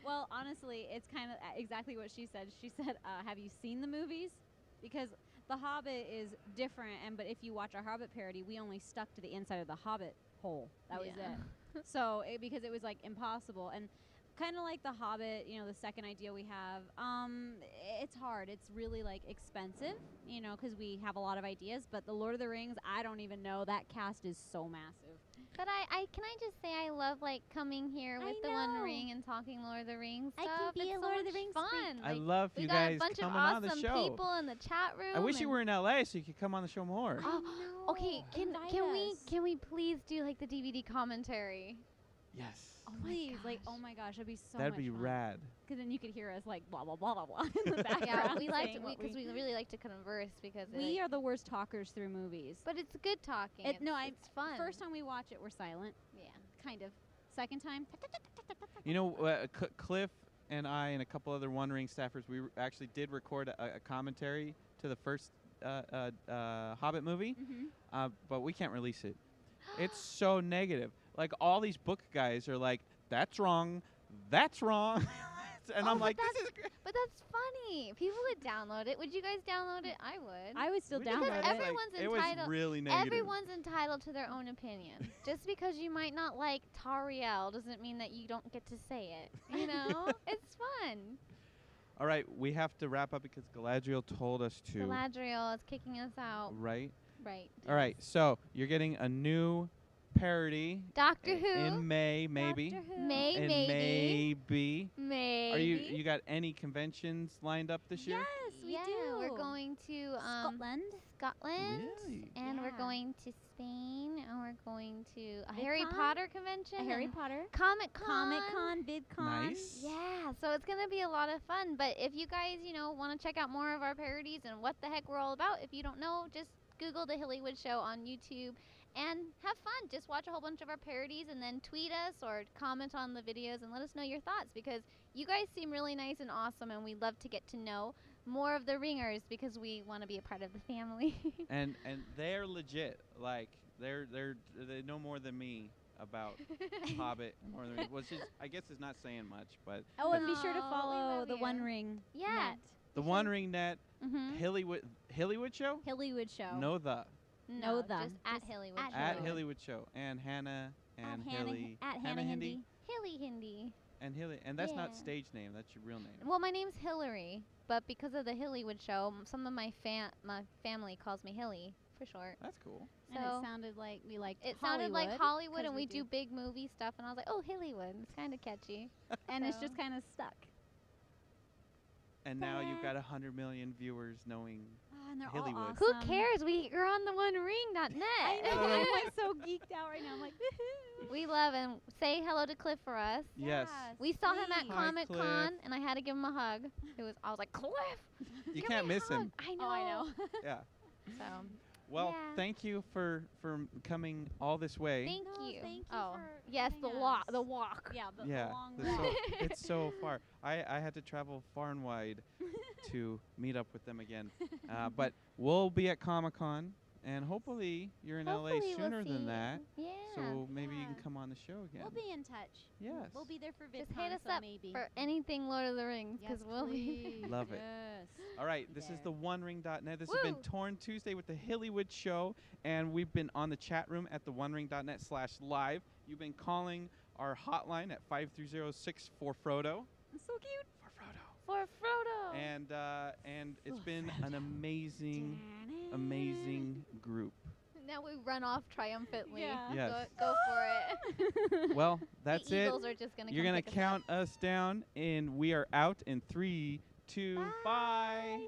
Well, honestly, it's kind of exactly what she said. She said, "Have you seen the movies?" Because The Hobbit is different, but if you watch our Hobbit parody, we only stuck to the inside of the Hobbit hole. That was Yeah. it. So because it was like impossible, and kind of like The Hobbit, the second idea we have, it's hard. It's really like expensive, because we have a lot of ideas. But the Lord of the Rings, I don't even know. That cast is so massive. But I can I just say I love like coming here I with the know. One Ring and talking Lord of the Rings I stuff. can be it's a so Lord of the much Rings fun. freak. I Like, love we you got guys a bunch of coming on the awesome show. people in the chat room. I wish you and- were in LA so you could come on the show more. I know. Okay, Invite us. can we please do like the DVD commentary? Yes. Oh my Please, gosh. oh my gosh, that'd be so That'd much be fun. rad. Because then you could hear us like blah blah blah blah blah in the background. Yeah, we like to saying what because we really like to converse because we are the worst talkers through movies. But it's good talking. It's fun. First time we watch it, we're silent, yeah. kind of. Second time, You know, Cliff and I and a couple other OneRing staffers, we actually did record a commentary to the first Hobbit movie, but we can't release it. It's so negative. Like all these book guys are like, "That's wrong, that's wrong," and I'm but like, that's- "This is." But that's funny. People would download it. Would you guys download it? I would. I would still We did download that. it. everyone's It was entitled- really negative. Everyone's entitled to their own opinion. Just because you might not like Tariel doesn't mean that you don't get to say it. You know? It's fun. All right, we have to wrap up because Galadriel told us to. Galadriel is kicking us out. Right. Right. All right. So you're getting a new parody Doctor Who. in May, maybe. Doctor Who. May, In maybe. Maybe. Are you got any conventions lined up this year? Yes, we yeah, do. we're going to Scotland. Really? and we're Yeah. going to Spain, and we're going to a VidCon? Harry Potter convention, A Harry and Potter. Comic Con. Comic-Con, VidCon. Nice. Yeah, so it's gonna be a lot of fun. But if you guys, want to check out more of our parodies and what the heck we're all about, if you don't know, just Google the Hillywood Show on YouTube and have fun. Just watch a whole bunch of our parodies and then tweet us or comment on the videos and let us know your thoughts, because you guys seem really nice and awesome, and we love to get to know more of the ringers because we want to be a part of the family. And they're legit. Like they know more than me about Hobbit and Lord of the Rings. Which is, I guess, is not saying much, but Oh, and be sure to No, we follow love the you. OneRing. Yeah. net. the OneRing net Mm-hmm. Hillywood show. Hillywood Show. No, No, them. just at Just Hillywood. at Show. at Hillywood. Hillywood show and Hannah and Hannah- Hilly at Hannah Hindi. Hilly Hindi. and Hilly, and that's not Yeah. stage name. That's your real name. Well, my name's Hillary, but because of the Hillywood Show, some of my family calls me Hilly for short. That's cool. And So- it sounded like we liked It sounded like Hollywood, 'cause and we we do big movie stuff, and I was like, oh, Hillywood. It's kind of catchy. and it's so- just kind of stuck. And now you've got 100 million viewers knowing. I and they're Hillywood. all awesome. Who cares? We're on TheOneRing.net. I know. Totally. I'm like so geeked out right now. I'm like, woohoo. We love him. Say hello to Cliff for us. Yes. We saw him at please. Hi, Comic Con, Cliff. and I had to give him a hug. I was like, Cliff, You give can't me a miss him. hug." I know. Oh, I know. Yeah. So Well, Yeah. thank you for coming all this way. thank No, you. thank you Oh, for yes, the having walk. us. The walk. Yeah, the Yeah, long the walk. so- it's so far. I had to travel far and wide to meet up with them again. But we'll be at Comic Con, and hopefully you're in LA Hopefully we'll sooner see than you. that. Yeah. So maybe you can Yeah. come on the show again. We'll be in touch. Yes. We'll be there for VidCon, Just hit us so up maybe. for anything Lord of the Rings, Yes, because we'll be. please. Love it. Yes. All right, this is There. TheOneRing.net. This has been Woo! Torn Tuesday with the Hillywood Show, and we've been on the chat room at TheOneRing.net/live. You've been calling our hotline at 530-64-FRODO. It's so cute. For Frodo. For Frodo. And it's been an amazing group. Now we run off triumphantly. Yeah. Yes. Go for it. Well, that's the it. Eagles are just gonna You're come gonna pick us up. count us down, and we are out in 3, 2, bye.